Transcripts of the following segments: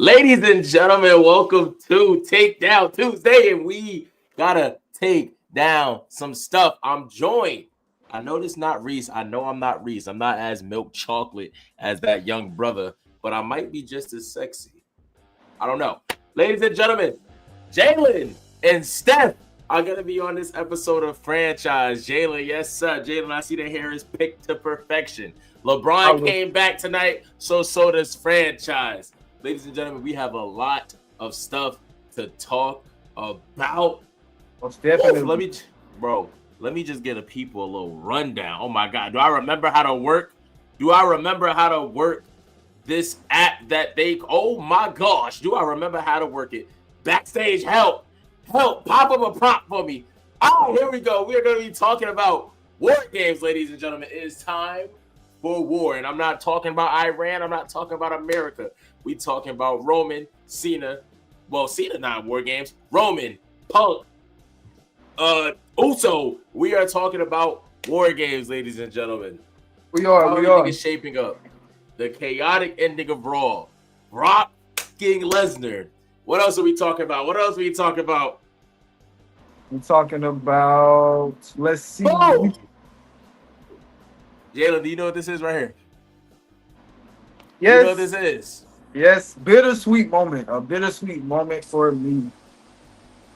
Ladies and gentlemen, welcome to Takedown Tuesday, and we gotta take down some stuff. I'm joined. I know this not Reese. I know I'm not Reese. I'm not as milk chocolate as that young brother, but I might be just as sexy. I don't know. Ladies and gentlemen, Jalen and Steph are gonna be on this episode of FranchiZe. Jalen, yes sir. Jalen, I see the hair is picked to perfection. LeBron came back tonight, so does FranchiZe. Ladies and gentlemen, we have a lot of stuff to talk about. Let me just get a people a little rundown. Oh my God, do I remember how to work? This app that they? Oh my gosh, do I remember how to work it? Backstage, help! Pop up a prompt for me. Oh, here we go. We are going to be talking about Wargames, ladies and gentlemen. It is time for war, and I'm not talking about Iran. I'm not talking about America. We talking about Roman, Cena. Well, Cena not Wargames. Roman, Punk, Uso. We are talking about Wargames, ladies and gentlemen. We are. Everything is shaping up. The chaotic ending of Raw. Brock King Lesnar. What else are we talking about? We're talking about, let's see. Boom! Jalen, do you know what this is right here? Yes. You know what this is? Yes, bittersweet moment. A bittersweet moment for me.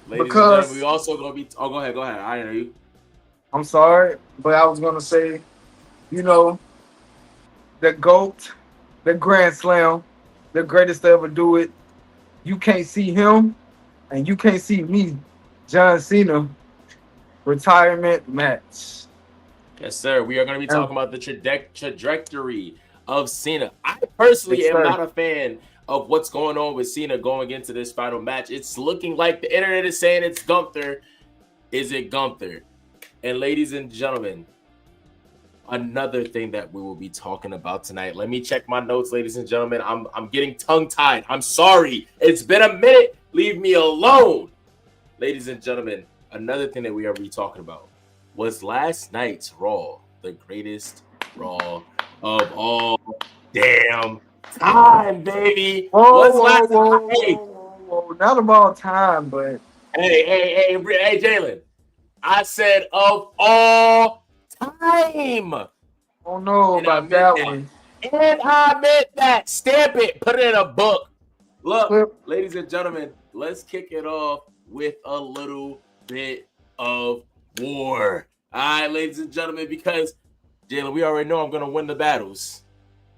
Ladies and gentlemen, we also going to be... Oh, go ahead. I hear you. I'm sorry, but I was going to say, the GOAT, the Grand Slam, the greatest to ever do it. You can't see him, and you can't see me, John Cena, retirement match. Yes, sir. We are going to be talking about the trajectory of Cena. I personally am not a fan of what's going on with Cena going into this final match. It's looking like the internet is saying it's Gunther. Is it Gunther? And ladies and gentlemen, another thing that we will be talking about tonight. Let me check my notes, ladies and gentlemen. I'm getting tongue-tied. I'm sorry. It's been a minute. Leave me alone. Ladies and gentlemen, another thing that we are be talking about was last night's Raw, the greatest Raw of all damn time, baby. Not about time, but hey, Jalen. I said of all time. Oh no, about that one. And I meant that. Stamp it. Put it in a book. Look, ladies and gentlemen, let's kick it off with a little bit of war. All right, ladies and gentlemen, because Jalen, we already know I'm going to win the battles.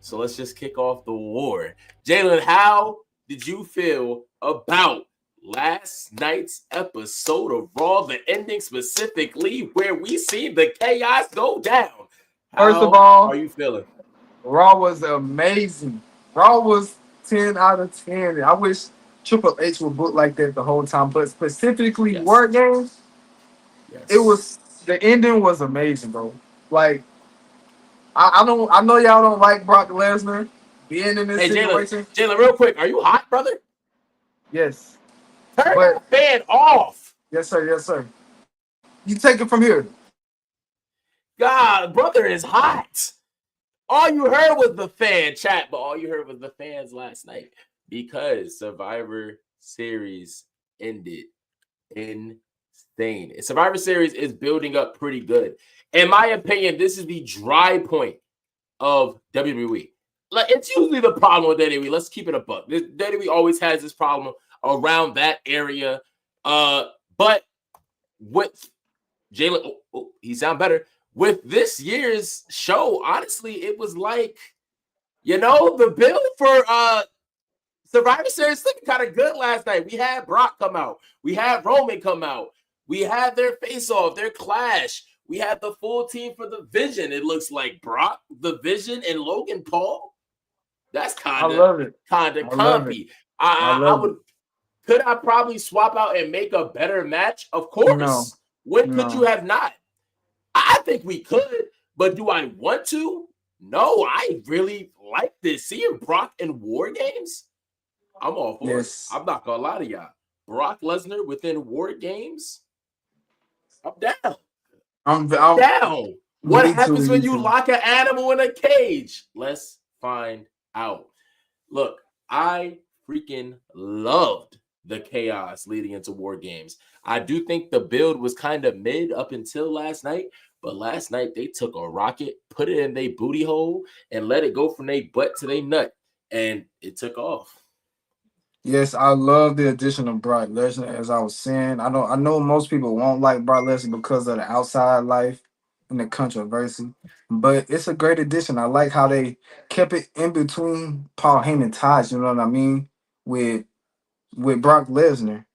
So let's just kick off the war. Jalen, how did you feel about last night's episode of Raw, the ending specifically, where we see the chaos go down? First of all, are you feeling? Raw was amazing. Raw was 10 out of 10. I wish Triple H would book like that the whole time, but specifically Wargames, the ending was amazing, bro. Like, I know y'all don't like Brock Lesnar being in this situation. Jalen, real quick, are you hot, brother? Yes. Turn the fan off. Yes, sir. You take it from here. God, brother is hot. All you heard was the fan chat, but all you heard was the fans last night because Survivor Series ended insane. Survivor Series is building up pretty good. In my opinion, this is the dry point of WWE. Like, it's usually the problem with WWE. Let's keep it a buck. WWE always has this problem around that area. But with Jalen, he sound better. With this year's show, honestly, it was like, the build for Survivor Series looking kind of good last night. We had Brock come out. We had Roman come out. We had their face-off, their clash. We had the full team for the Vision. It looks like Brock, the Vision, and Logan Paul. That's kind of comfy. Could I probably swap out and make a better match? Of course. No. When could you have not? I think we could, but do I want to? No, I really like this. Seeing Brock in Wargames, I'm all for it. I'm not gonna lie to y'all. Brock Lesnar within Wargames, I'm down. I'm down. What happens when you lock an animal in a cage? Let's find out. Look, I freaking loved the chaos leading into War Games. I do think the build was kind of mid up until last night, but last night they took a rocket, put it in their booty hole, and let it go from their butt to their nut, and it took off. Yes, I love the addition of Brock Lesnar. As I was saying, I know most people won't like Brock Lesnar because of the outside life and the controversy, but it's a great addition. I like how they kept it in between Paul Heyman ties. You know what I mean? With Brock Lesnar,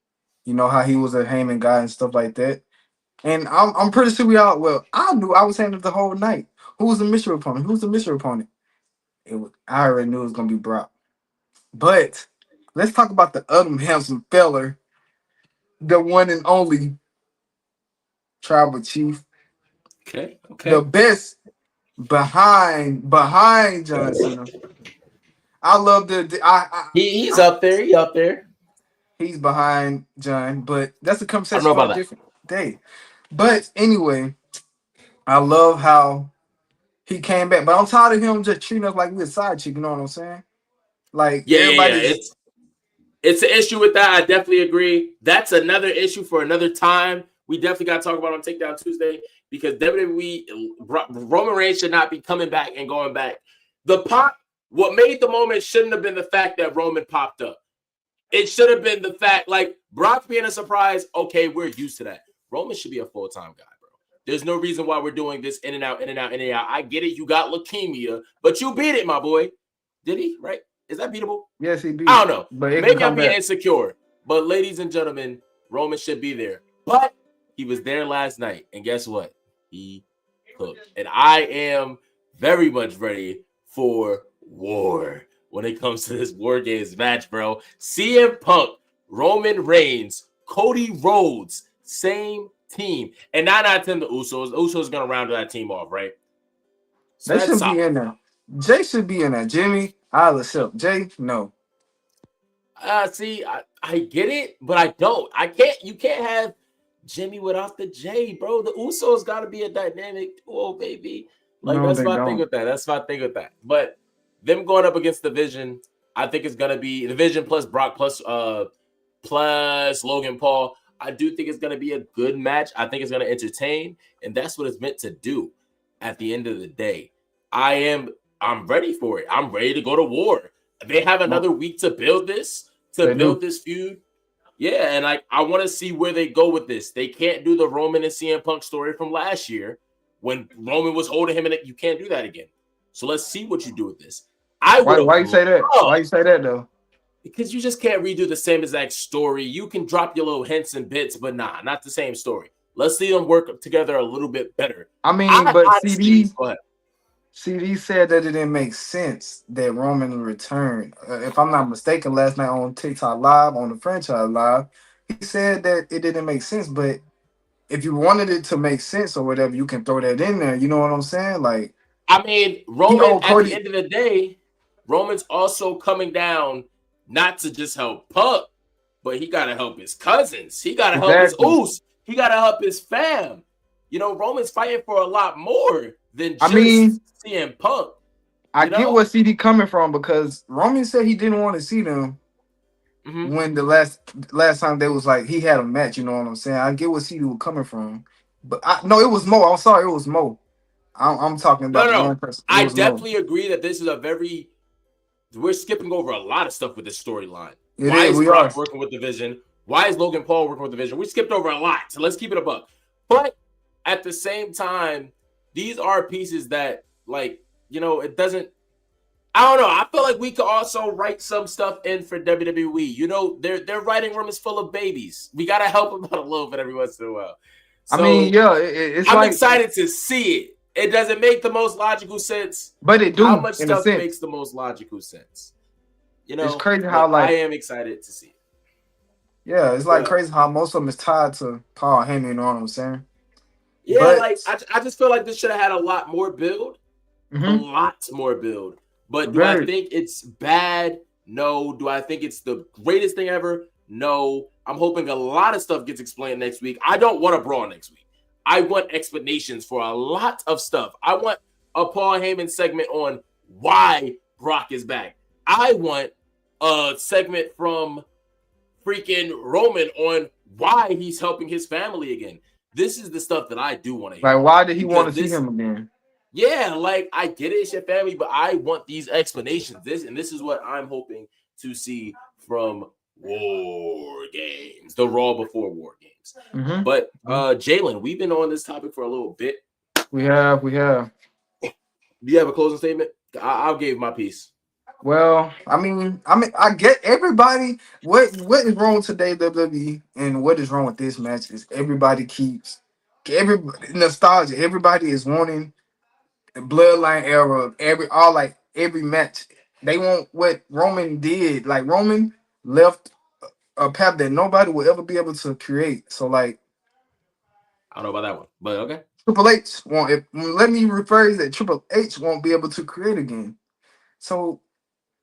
you know how he was a Heyman guy and stuff like that. And I'm pretty sure we all I was saying it the whole night. Who was the mystery opponent? Who's the mystery opponent? I already knew it was gonna be Brock. But let's talk about the other handsome feller, the one and only Tribal Chief, Okay. the best behind John Cena. I love He's up there. He up there. he's behind John, but that's a I don't conversation know for about a that. different day. But anyway, I love how he came back, but I'm tired of him just treating us like we're a side chick. You know what I'm saying? Like Yeah. everybody's It's an issue with that. I definitely agree. That's another issue for another time. We definitely got to talk about on Takedown Tuesday because WWE Roman Reigns should not be coming back and going back. The pop, what made the moment shouldn't have been the fact that Roman popped up. It should have been the fact, like Brock being a surprise. Okay, we're used to that. Roman should be a full-time guy, bro. There's no reason why we're doing this in and out, in and out, in and out. I get it. You got leukemia, but you beat it, my boy. Did he? Right? Is that beatable? yes, he beat. I don't know. But it can Maybe come I'm being back. insecure. But ladies and gentlemen, Roman should be there. But he was there last night. And guess what? He cooked. And I am very much ready for war when it comes to this War Games match, bro. CM Punk, Roman Reigns, Cody Rhodes, same team. And 9 out of 10, the Usos. The Usos going to round that team off, right? So They that's should solid. be in there. Jay should be in there. Jimmy, I'll accept. Jay, no. See, I get it, but I don't. You can't have Jimmy without the J, bro. The Usos got to be a dynamic duo, baby. Like, No, that's they my thing don't. with that. That's my thing with that. But them going up against Division, I think it's gonna be Division plus Brock plus Logan Paul. I do think it's gonna be a good match. I think it's gonna entertain, and that's what it's meant to do. At the end of the day, I'm ready for it. I'm ready to go to war. They have another week to build this, They do. this feud. Yeah, and I want to see where they go with this. They can't do the Roman and CM Punk story from last year when Roman was holding him, and you can't do that again. So let's see what you do with this. Why you say that? Why you say that though? Because you just can't redo the same exact story. You can drop your little hints and bits, but not the same story. Let's see them work together a little bit better. I mean, but CD said that it didn't make sense that Roman returned. If I'm not mistaken, last night on TikTok Live, on the franchise Live, he said that it didn't make sense. But if you wanted it to make sense or whatever, you can throw that in there. You know what I'm saying? Like, I mean, Roman, at Cody. the end of the day, Roman's also coming down not to just help Punk, but he got to help his cousins. He got to help his Oos. He got to help his fam. You know, Roman's fighting for a lot more than just CM Punk. I get where CD coming from because Roman said he didn't want to see them when the last time they was like he had a match. You know what I'm saying? I get where CD was coming from, but no, it was Mo. I'm sorry, it was Mo. I'm talking about the one person. I definitely agree that this is we're skipping over a lot of stuff with this storyline. Why is Brock working with Division? Why is Logan Paul working with Division? We skipped over a lot, so let's keep it a buck. But at the same time, these are pieces that, like, you know, it doesn't. I don't know. I feel like we could also write some stuff in for WWE. You know, their writing room is full of babies. We gotta help them out a little bit every once in a while. So, I mean, yeah, I'm excited to see it. It doesn't make the most logical sense, but it do. How much stuff makes the most logical sense? You know, it's crazy how I am excited to see it. Yeah, it's like crazy how most of them is tied to Paul Heyman. You know what I'm saying? Yeah, but, like I just feel like this should have had a lot more build, a lot more build. But do I think it's bad? No. Do I think it's the greatest thing ever? No. I'm hoping a lot of stuff gets explained next week. I don't want a brawl next week. I want explanations for a lot of stuff. I want a Paul Heyman segment on why Brock is back. I want a segment from freaking Roman on why he's helping his family again. This is the stuff that I do want to hear. Like, why did he want to Because see him again? yeah, like I get it, it's your family, but I want these explanations. This is what I'm hoping to see from War Games, the Raw before War Games. But Jalen, we've been on this topic for a little bit. We have. Do you have a closing statement? I'll give my piece. Well, I get everybody. What is wrong today, WWE, and what is wrong with this match is everybody keeps nostalgia. Everybody is wanting the bloodline era of every match. They want what Roman did. Like Roman left a path that nobody will ever be able to create. So like I don't know about that one, but okay. Triple H won't. Let me rephrase that. Triple H won't be able to create again. So,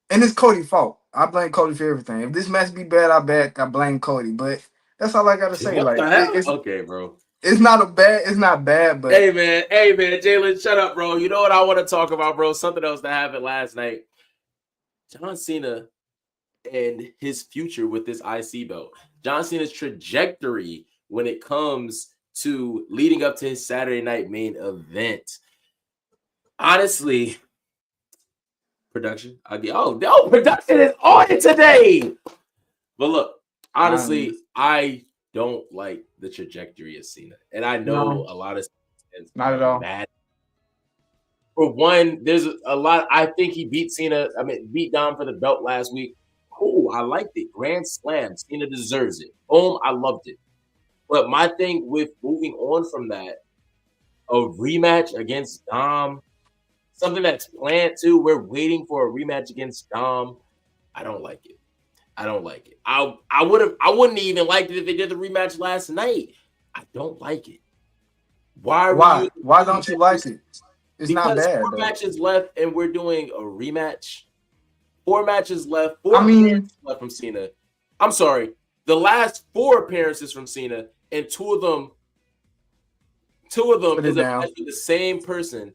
and it's Cody's fault. I blame Cody for everything. If this match be bad, I blame Cody. But that's all I gotta say. What Like the hell? Okay, bro. It's not bad. But hey man, Jalen, shut up, bro. You know what I want to talk about, bro? Something else that happened last night. John Cena and his future with this IC belt. John Cena's trajectory when it comes to leading up to his Saturday night main event. Honestly, production. Production is on it today. But look, honestly, I don't like the trajectory of Cena. And I know a lot of not at all. Mad. For one, there's a lot. I think he beat Dom for the belt last week. Cool, I liked it. Grand Slam. Cena deserves it. Boom, I loved it. But my thing with moving on from that, a rematch against Dom, something that's planned too. We're waiting for a rematch against Dom. I don't like it. I wouldn't even like it if they did the rematch last night. I don't like it. Why don't you like it? It's not bad. 4 matches left and we're doing a rematch. 4 matches left. 4 appearances left from Cena. I'm sorry. The last 4 appearances from Cena, and two of them is a match with the same person.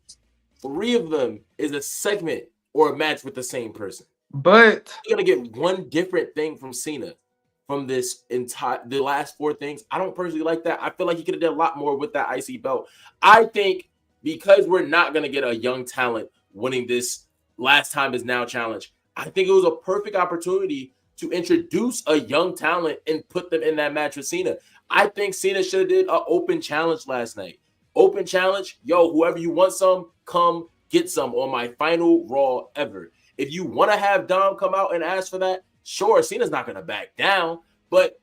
3 of them is a segment or a match with the same person. But you're gonna get one different thing from Cena from the last 4 things. I don't personally like that. I feel like he could have done a lot more with that IC belt. I think because we're not gonna get a young talent winning this last time is now challenge, I think it was a perfect opportunity to introduce a young talent and put them in that match with Cena. I think Cena should have did an open challenge last night. Open challenge, yo, whoever you want some, come get some on my final Raw ever. If you want to have Dom come out and ask for that, sure, Cena's not going to back down, but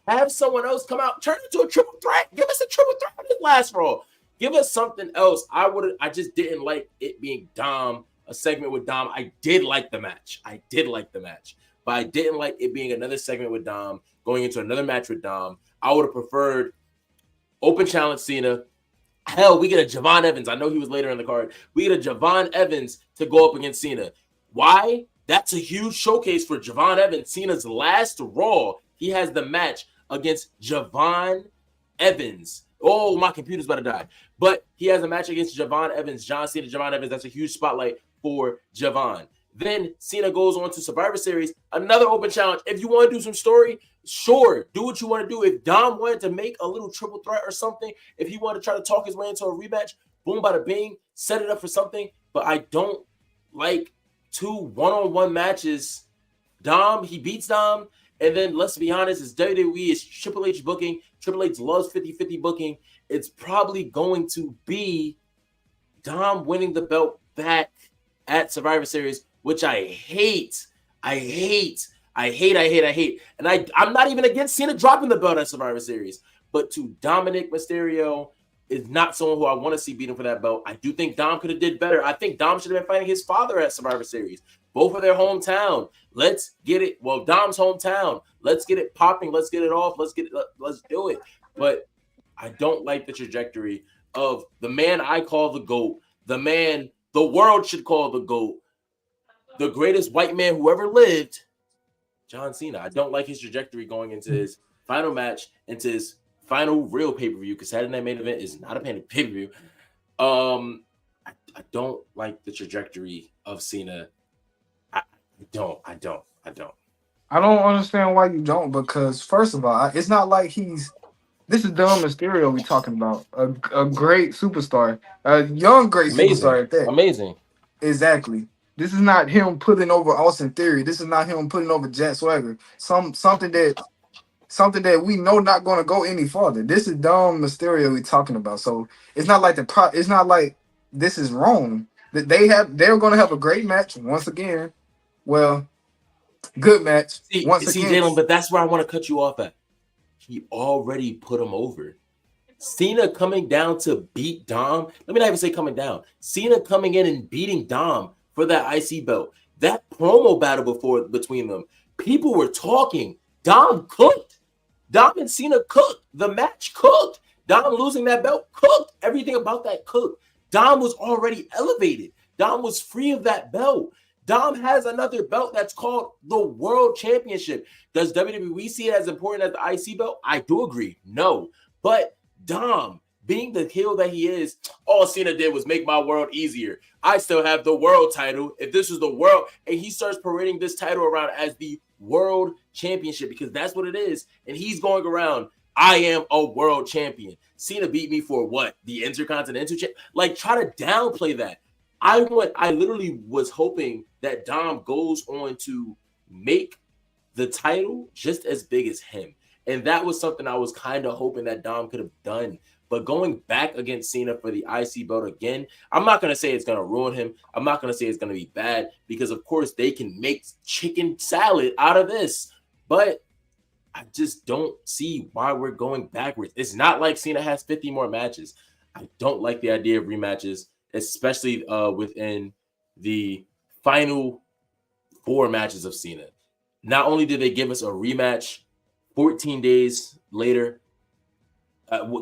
have someone else come out, turn it into a triple threat. Give us a triple threat on this last Raw. Give us something else. I just didn't like it being Dom, a segment with Dom. I did like the match, but I didn't like it being another segment with Dom, going into another match with Dom. I would have preferred open challenge Cena. Hell, we get a Javon Evans. I know he was later in the card. We get a Javon Evans to go up against Cena. Why? That's a huge showcase for Javon Evans. Cena's last Raw, he has the match against Javon Evans. Oh, my computer's about to die. But he has a match against Javon Evans. John Cena, Javon Evans. That's a huge spotlight for Javon. Then Cena goes on to Survivor Series, another open challenge. If you want to do some story, sure, do what you want to do. If Dom wanted to make a little triple threat or something, if he wanted to try to talk his way into a rematch, boom, bada bing, set it up for something. But I don't like 2 one-on-one matches. Dom, he beats Dom, and then let's be honest, it's WWE, it's Triple H booking. Triple H loves 50-50 booking. It's probably going to be Dom winning the belt back at Survivor Series, which I hate. And I'm not even against Cena dropping the belt at Survivor Series. But to Dominik Mysterio is not someone who I want to see beating for that belt. I do think Dom could have did better. I think Dom should have been fighting his father at Survivor Series. Both of their hometown. Let's get it. Well, Dom's hometown. Let's get it popping. Let's get it off. Let's do it. But I don't like the trajectory of the man I call the GOAT, the man the world should call the GOAT, the greatest white man who ever lived, John Cena. I don't like his trajectory going into his final match, into his final real pay-per-view, because Saturday Night Main Event is not a pay-per-view. I don't like the trajectory of Cena. I don't. I don't. I don't understand why you don't, because first of all, it's not like this is Dom Mysterio we talking about. A great superstar. A young great Amazing. superstar at that. Amazing. Exactly. This is not him putting over Austin Theory. This is not him putting over Jack Swagger. Something that we know not going to go any farther. This is Dom Mysterio we talking about. So it's not like it's not like this is wrong. That they're going to have a great match once again. Well, good match once See, again. Jalen, but that's where I want to cut you off at. He already put him over. Cena coming down to beat Dom. Let me not even say coming down. Cena coming in and beating Dom for that IC belt. That promo battle between them, people were talking. Dom cooked. Dom and Cena cooked. The match cooked. Dom losing that belt cooked. Everything about that cooked. Dom was already elevated. Dom was free of that belt. Dom has another belt that's called the World Championship. Does WWE see it as important as the IC belt? I do agree. No. But Dom, being the heel that he is, all Cena did was make my world easier. I still have the world title. If this was the world, and he starts parading this title around as the World Championship, because that's what it is. And he's going around, I am a world champion. Cena beat me for what? The Intercontinental Champ? Like, try to downplay that. I literally was hoping that Dom goes on to make the title just as big as him. And that was something I was kind of hoping that Dom could have done. But going back against Cena for the IC belt again, I'm not going to say it's going to ruin him. I'm not going to say it's going to be bad because, of course, they can make chicken salad out of this. But I just don't see why we're going backwards. It's not like Cena has 50 more matches. I don't like the idea of rematches, especially within the final 4 matches of Cena. Not only did they give us a rematch 14 days later,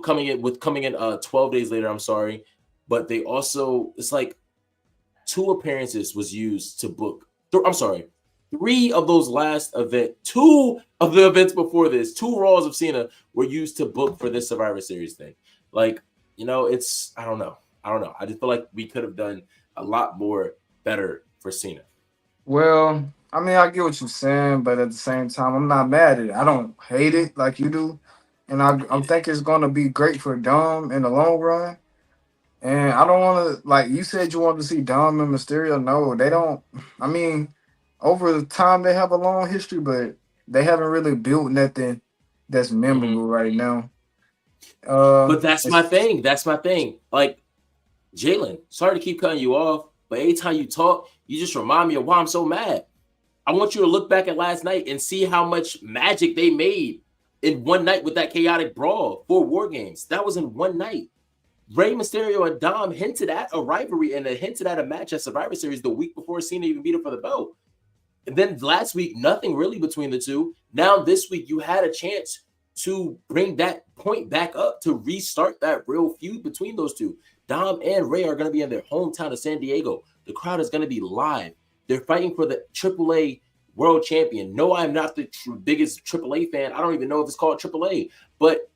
coming in 12 days later, I'm sorry, but they also, it's like 2 appearances was used to book. I'm sorry, 3 of those last event, 2 of the events before this, 2 Raws of Cena were used to book for this Survivor Series thing. Like, it's, I don't know. I just feel like we could have done a lot more better for Cena. Well, I mean, I get what you're saying, but at the same time, I'm not mad at it. I don't hate it like you do, and I think it's gonna be great for Dom in the long run. And I don't want to, like you said, you want to see Dom and Mysterio. No, they don't. I mean, over the time they have a long history, but they haven't really built nothing that's memorable right now. But that's my thing. Like, Jalen, sorry to keep cutting you off, but anytime you talk, you just remind me of why I'm so mad. I want you to look back at last night and see how much magic they made in one night with that chaotic brawl for Wargames. That was in one night. Rey Mysterio and Dom hinted at a rivalry and hinted at a match at Survivor Series the week before Cena even beat him for the belt. And then last week, nothing really between the two. Now this week, you had a chance to bring that point back up, to restart that real feud between those two. Dom and Rey are going to be in their hometown of San Diego. The crowd is going to be live. They're fighting for the AAA World Champion. No, I'm not the biggest AAA fan. I don't even know if it's called AAA. But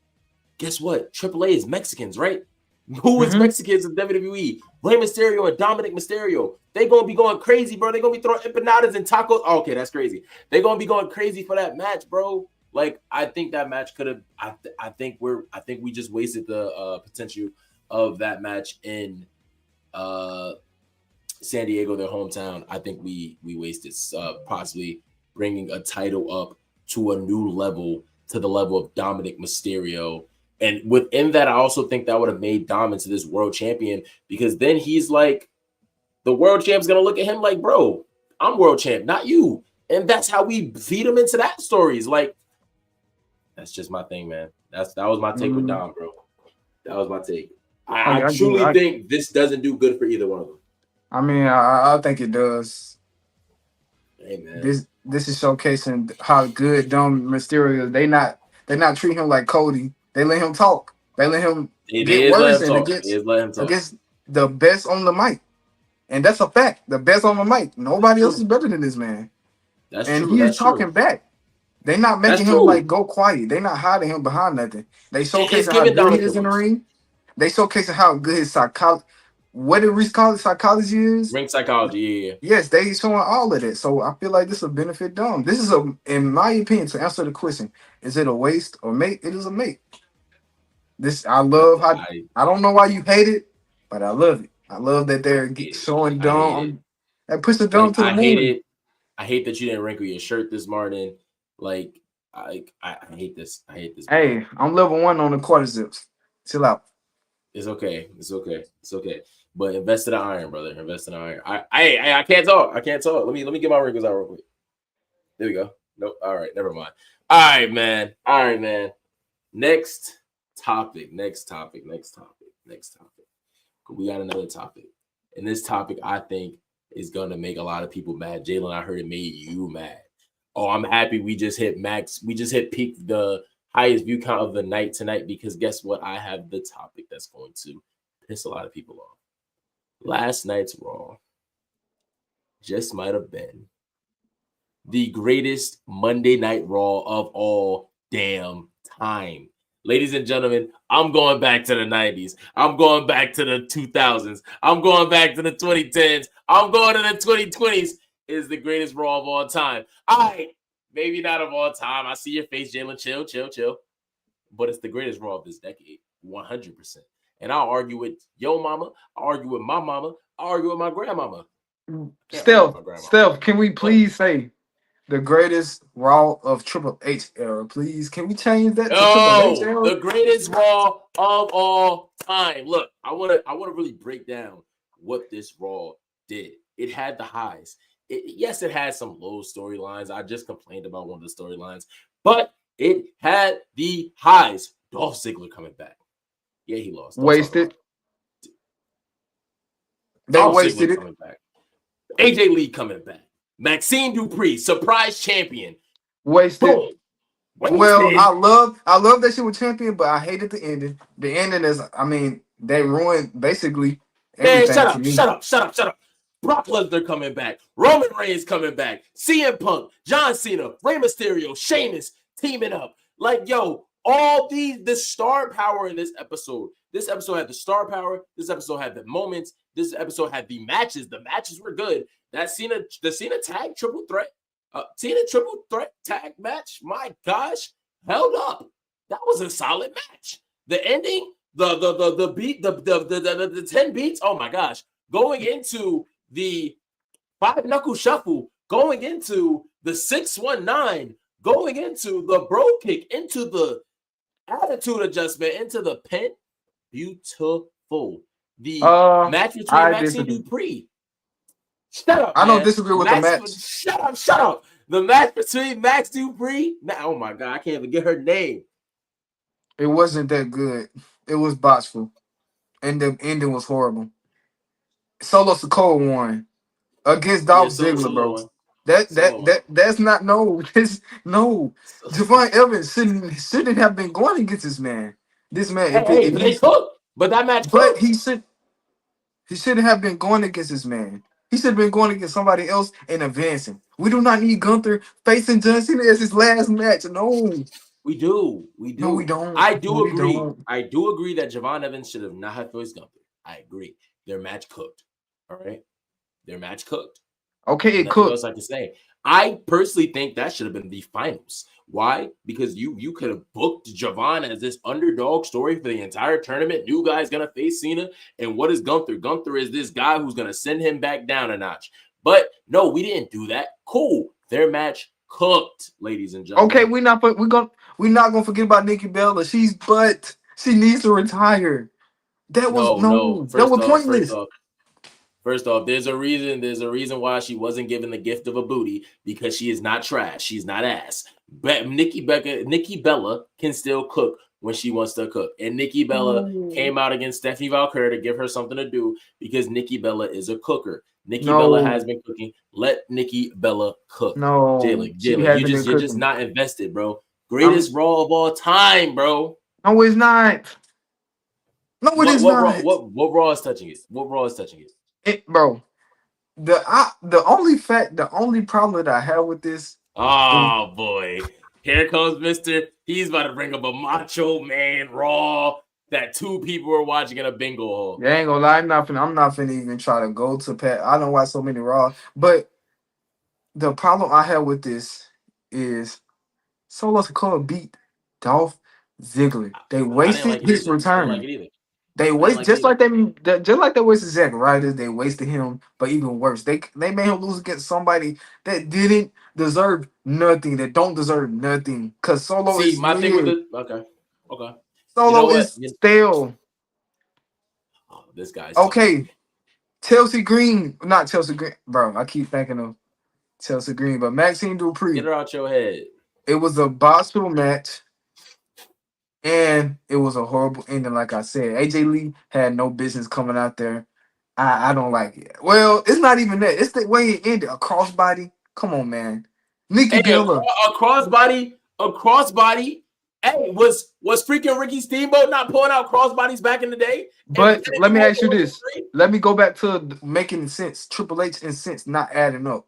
guess what? AAA is Mexicans, right? Who is Mexicans in WWE? Rey Mysterio and Dominik Mysterio. They're going to be going crazy, bro. They're going to be throwing empanadas and tacos. Oh, okay, that's crazy. They're going to be going crazy for that match, bro. Like, I think that match could have. I think we just wasted the potential of that match in San Diego, their hometown. I think we wasted possibly bringing a title up to a new level, to the level of Dominik Mysterio. And within that, I also think that would have made Dom into this world champion, because then he's like, the world champ's going to look at him like, bro, I'm world champ, not you. And that's how we feed him into that stories. Like, that's just my thing, man. That was my take with Dom, bro. That was my take. I truly think this doesn't do good for either one of them. I mean, I think it does. Hey, man. This is showcasing how good Dom Mysterio is. They not treat him like Cody. They let him talk. They let him get words in against the best on the mic. And that's a fact. The best on the mic. Nobody else is better than this man. That's and true. He is talking back. They're not making him like go quiet. They're not hiding him behind nothing. They showcase how good he is in the ring. They showcase how good his psychology. what did Reese call it? Psychology is? Ring psychology, yeah. Yes, they showing all of that. So I feel like this will benefit them. This is in my opinion, to answer the question, is it a waste or mate? It is a mate. This I love how I don't know why you hate it, but I love it. I love that they're showing I hate it. Dom. That push the Dom Like to the I hate moon. it. I hate that you didn't wrinkle your shirt this morning. Like I hate this. I hate this. Hey, I'm level 1 on the quarter zips. Chill out. It's okay. It's okay. It's okay. But invest in the iron, brother. Invest in the iron. I can't talk. I can't talk. Let me get my wrinkles out real quick. There we go. Nope. All right. Never mind. All right, man. All right, man. Next topic. Next topic. Next topic. Next topic. We got another topic. And this topic, I think, is gonna make a lot of people mad. Jalen, I heard it made you mad. Oh, I'm happy we just hit max. We just hit peak the highest view count of the night tonight because guess what? I have the topic that's going to piss a lot of people off. Last night's Raw just might have been the greatest Monday Night Raw of all damn time. Ladies and gentlemen, I'm going back to the 90s. I'm going back to the 2000s. I'm going back to the 2010s. I'm going to the 2020s. It is the greatest Raw of all time. All right, maybe not of all time. I see your face, Jalen. Chill, chill, chill. But it's the greatest Raw of this decade, 100%. And I'll argue with your mama. I'll argue with my mama. I'll argue with my grandmama. Steph, can we please say the greatest Raw of Triple H era, please? Can we change that to Triple H era? The greatest Raw of all time. Look, I want to really break down what this Raw did. It had the highs. Yes, it had some low storylines. I just complained about one of the storylines, but it had the highs. Dolph Ziggler coming back. Yeah, he lost. Wasted. They wasted it. Coming back. AJ Lee coming back. Maxine Dupree, surprise champion. Wasted. Well, I love that she was champion, but I hated the ending. The ending is, I mean, they ruined basically everything. Hey, shut up. Brock Lesnar coming back. Roman Reigns coming back. CM Punk, John Cena, Rey Mysterio, Sheamus teaming up. Like, yo, all the star power in this episode. This episode had the star power. This episode had the moments. This episode had the matches. The matches were good. The Cena tag triple threat. Cena triple threat tag match. My gosh, held up. That was a solid match. The ending, the beat, the 10 beats. Oh my gosh, going into the 5 knuckle shuffle, going into the 619, going into the bro kick, into the attitude adjustment, into the pin. Beautiful. The match between Maxine Dupree. Shut up. I don't disagree with the match. Shut up. The match between Max Dupree. Oh my God, I can't even get her name. It wasn't that good. It was botchful. And the ending was horrible. Solo Sikoa won against Dolph Ziggler, bro. That's not no. Javon Evans shouldn't have been going against this man. This man, but that match. But he shouldn't have been going against this man. He should have been going against somebody else and advancing. We do not need Gunther facing John Cena as his last match. No. We do. No, we don't. I do agree. I do agree that Javon Evans should have not have faced Gunther. I agree. Their match cooked. All right. Their match cooked. Okay, it cooked. What else I can say? I personally think that should have been the finals. Why? Because you could have booked Javon as this underdog story for the entire tournament. New guy's gonna face Cena, and what is Gunther? Gunther is this guy who's gonna send him back down a notch. But no, we didn't do that. Cool. Their match cooked, ladies and gentlemen. Okay, we're not gonna forget about Nikki Bella. She needs to retire. That was pointless. First off, there's a reason why she wasn't given the gift of a booty, because she is not trash. She's not ass. But Nikki Bella can still cook when she wants to cook. And Nikki Bella came out against Stephanie Valkyrie to give her something to do because Nikki Bella is a cooker. Bella has been cooking. Let Nikki Bella cook. No, Jalen, you're just not invested, bro. Greatest Raw of all time, bro. No, it's not. No, it is not. What Raw is touching it? Bro, the only problem that I have with this. Oh boy, here comes Mister. He's about to bring up a Macho Man Raw. that two people were watching in a bingo hall. Yeah, I ain't gonna lie, I'm not finna even try to go to Pat. I don't watch so many Raw, but the problem I have with this is Solo Sikoa beat Dolph Ziggler. They I didn't like wasted it his either. I didn't like return. it either. They I didn't waste like it either. just like they wasted Zack Ryder. They wasted him, but even worse, they made him lose against somebody that didn't deserve nothing. That don't deserve nothing. Cause Solo See, is my thing with mid. the okay. You know Solo what? is stale. Oh, this guy's Okay, Chelsea Green, not Chelsea Green, bro. I keep thinking of Chelsea Green, but Maxine Get Dupree. her out your head. It was a boxing match, and it was a horrible ending. Like I said, AJ Lee had no business coming out there. I don't like it. Well, it's not even that. It's the way it ended. A crossbody. Come on, man. Nikki Hey, Bella. a crossbody. Hey, was freaking Ricky Steamboat not pulling out crossbodies back in the day? But let me ask you this. Let me go back to making sense. Triple H and sense not adding up.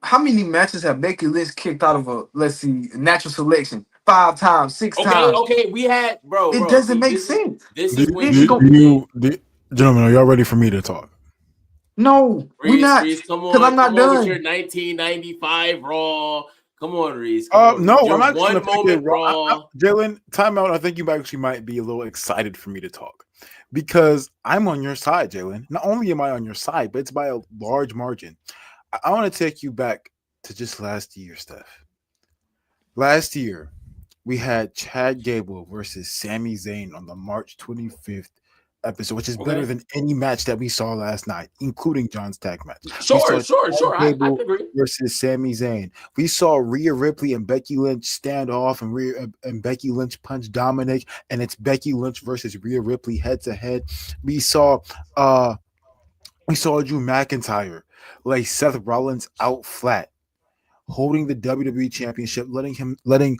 How many matches have Becky Lynch kicked out of a, let's see, natural selection? 5 times, 6 times. Okay, we had It bro. doesn't See, make sense. this Do, is when Then she do, go, do you, do, gentlemen, are y'all ready for me to talk? no, we're not. Reese, come Because I'm not on with your done. 1995 Raw. Come on, Reese. Come on, No, Reese. Your I'm actually one going to pick it moment raw. Raw. Jalen, timeout. I think you actually might be a little excited for me to talk because I'm on your side, Jalen. Not only am I on your side, but it's by a large margin. I want to take you back to just last year, Steph. Last year, we had Chad Gable versus Sami Zayn on the March 25th episode, which is better than any match that we saw last night, including John's tag match. Sure. I Gable agree. versus Sami Zayn. We saw Rhea Ripley and Becky Lynch stand off, and Becky Lynch punch Dominik, and it's Becky Lynch versus Rhea Ripley head to head. We saw Drew McIntyre lay Seth Rollins out flat, holding the WWE Championship, letting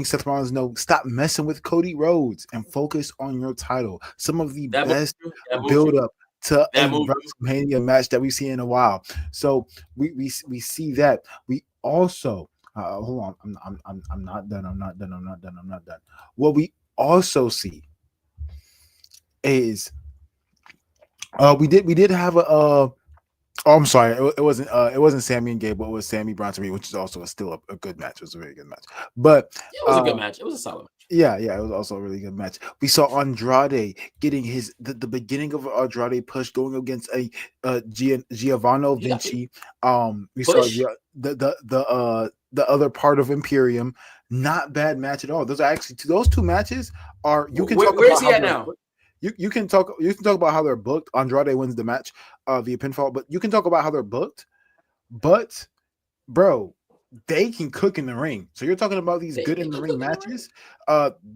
Seth Rollins know, stop messing with Cody Rhodes and focus on your title. Some of the best build up to a WrestleMania match that we've seen in a while. So we see that. We also hold on. I'm not done. What we also see is we did have a Oh, I'm sorry. It wasn't Sammy and Gable. It was Sammy Bronson, which is also still a good match. It was a very good match. But it was a good match. It was a solid match. Yeah, it was also a really good match. We saw Andrade getting the beginning of Andrade push going against a Giovanni Vinci. We saw the other part of Imperium. Not bad match at all. Those two matches are you can talk where's about he at now? You can talk about how they're booked. Andrade wins the match via pinfall, but you can talk about how they're booked. But bro, they can cook in the ring. So you're talking about these good in the ring matches.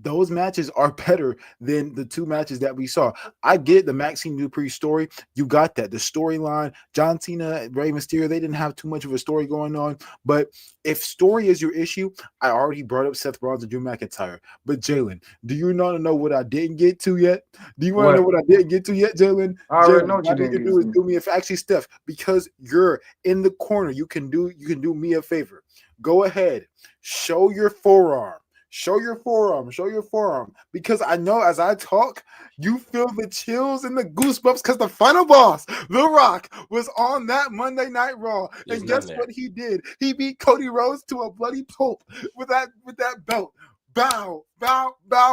Those matches are better than the two matches that we saw. I get the Maxine Dupree story. You got that. The storyline, John Cena, Rey Mysterio, they didn't have too much of a story going on. But if story is your issue, I already brought up Seth Rollins and Drew McIntyre. But Jalen, do you not know what I didn't get to yet? Do you want to know what I didn't get to yet, Jalen? I already know what you didn't get to. Do me actually, Steph, because you're in the corner, you can do me a favor. Go ahead, show your forearm. Because I know as I talk, you feel the chills and the goosebumps because the final boss, The Rock, was on that Monday Night Raw. And guess what he did? He beat Cody Rhodes to a bloody pulp with that belt. Bow,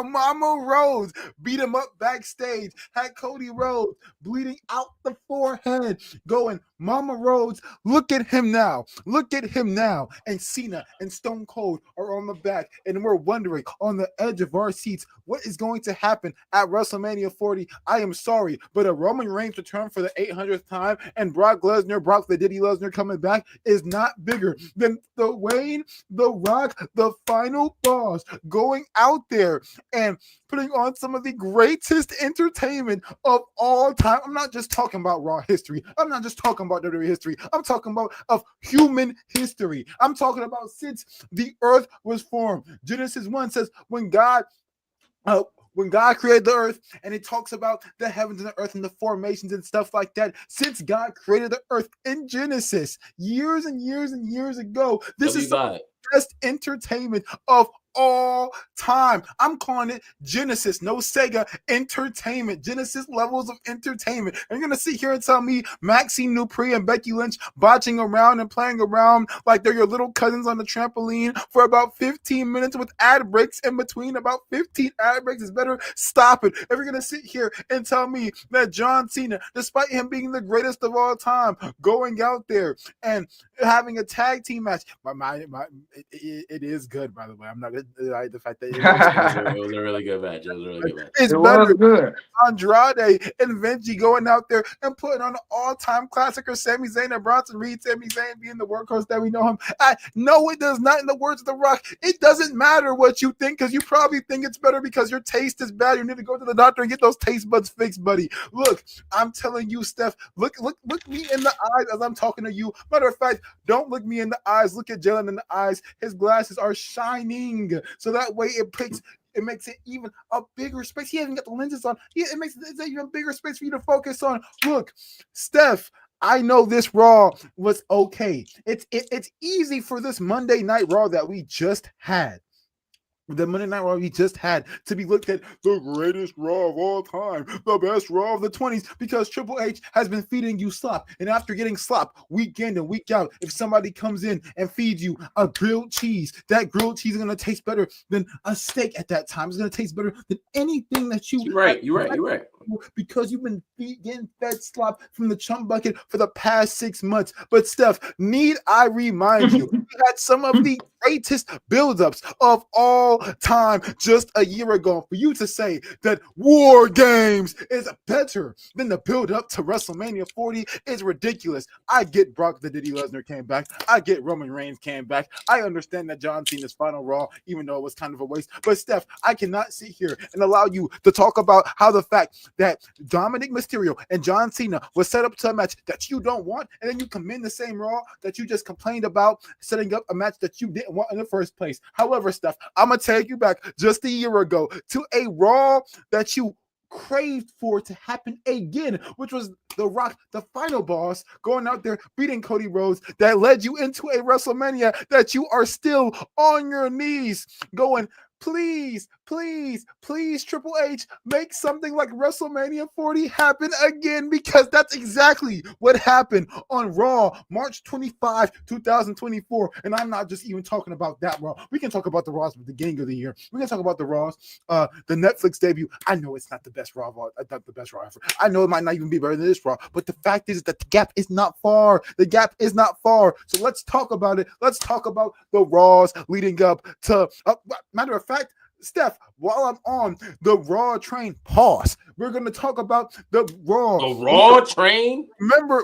Mama Rhodes beat him up backstage, had Cody Rhodes bleeding out the forehead, going, Mama Rhodes, look at him now. And Cena and Stone Cold are on the back, and we're wondering on the edge of our seats, what is going to happen at WrestleMania 40? I am sorry, but a Roman Reigns return for the 800th time and Brock the Diddy Lesnar coming back is not bigger than the Wayne, The Rock, the final boss going out there and putting on some of the greatest entertainment of all time. I'm not just talking about Raw history. I'm not just talking about WWE history. I'm talking about of human history. I'm talking about since the earth was formed. Genesis 1 says when God created the earth, and it talks about the heavens and the earth and the formations and stuff like that. Since God created the earth in Genesis, years and years and years ago, this is the best entertainment of all time. I'm calling it Genesis, no Sega entertainment. Genesis levels of entertainment. And you're gonna sit here and tell me Maxine Dupree and Becky Lynch botching around and playing around like they're your little cousins on the trampoline for about 15 minutes with ad breaks in between. About 15 ad breaks is better. Stop it. If you're gonna sit here and tell me that John Cena, despite him being the greatest of all time, going out there and having a tag team match, it is good, by the way. I'm not gonna deny the fact that it was a really good match. It's better. Good. Andrade and Vinci going out there and putting on an all-time classic, Sami Zayn and Bronson Reed. Sami Zayn being the workhorse that we know him. No, it does not. In the words of The Rock, it doesn't matter what you think, because you probably think it's better because your taste is bad. You need to go to the doctor and get those taste buds fixed, buddy. Look, I'm telling you, Steph. Look me in the eyes as I'm talking to you. Matter of fact, don't look me in the eyes. Look at Jalen in the eyes. His glasses are shining, so that way it makes it even a bigger space. He hasn't got the lenses on. It makes it an even bigger space for you to focus on. Look, Steph, I know this Raw was okay. It's easy for this Monday Night Raw that we just had. The Monday Night Raw we just had to be looked at the greatest Raw of all time, the best Raw of the 20s, because Triple H has been feeding you slop. And after getting slop week in and week out, if somebody comes in and feeds you a grilled cheese, that grilled cheese is going to taste better than a steak at that time. It's going to taste better than anything that you... You're right. Because you've been getting fed slop from the chump bucket for the past 6 months. But Steph, need I remind you, we had some of the greatest buildups of all time just a year ago. For you to say that War Games is better than the build-up to WrestleMania 40 is ridiculous. I get Brock the Diddy Lesnar came back. I get Roman Reigns came back. I understand that John Cena's final Raw, even though it was kind of a waste. But Steph, I cannot sit here and allow you to talk about how the fact that Dominik Mysterio and John Cena was set up to a match that you don't want, and then you come in the same Raw that you just complained about setting up a match that you didn't want in the first place. However, Steph, I'm going to take you back just a year ago to a Raw that you craved for to happen again, which was The Rock, the final boss, going out there beating Cody Rhodes, that led you into a WrestleMania that you are still on your knees going, please, Triple H, make something like WrestleMania 40 happen again, because that's exactly what happened on Raw, March 25, 2024. And I'm not just even talking about that Raw. We can talk about the Raws at the beginning of the year. We can talk about the Raws, the Netflix debut. I know it's not the best Raw, not the best Raw ever. I know it might not even be better than this Raw, but the fact is that the gap is not far. The gap is not far. So let's talk about it. Let's talk about the Raws leading up to, matter of fact, Steph, while I'm on the Raw train, pause. We're going to talk about the Raw. The Raw train? Remember,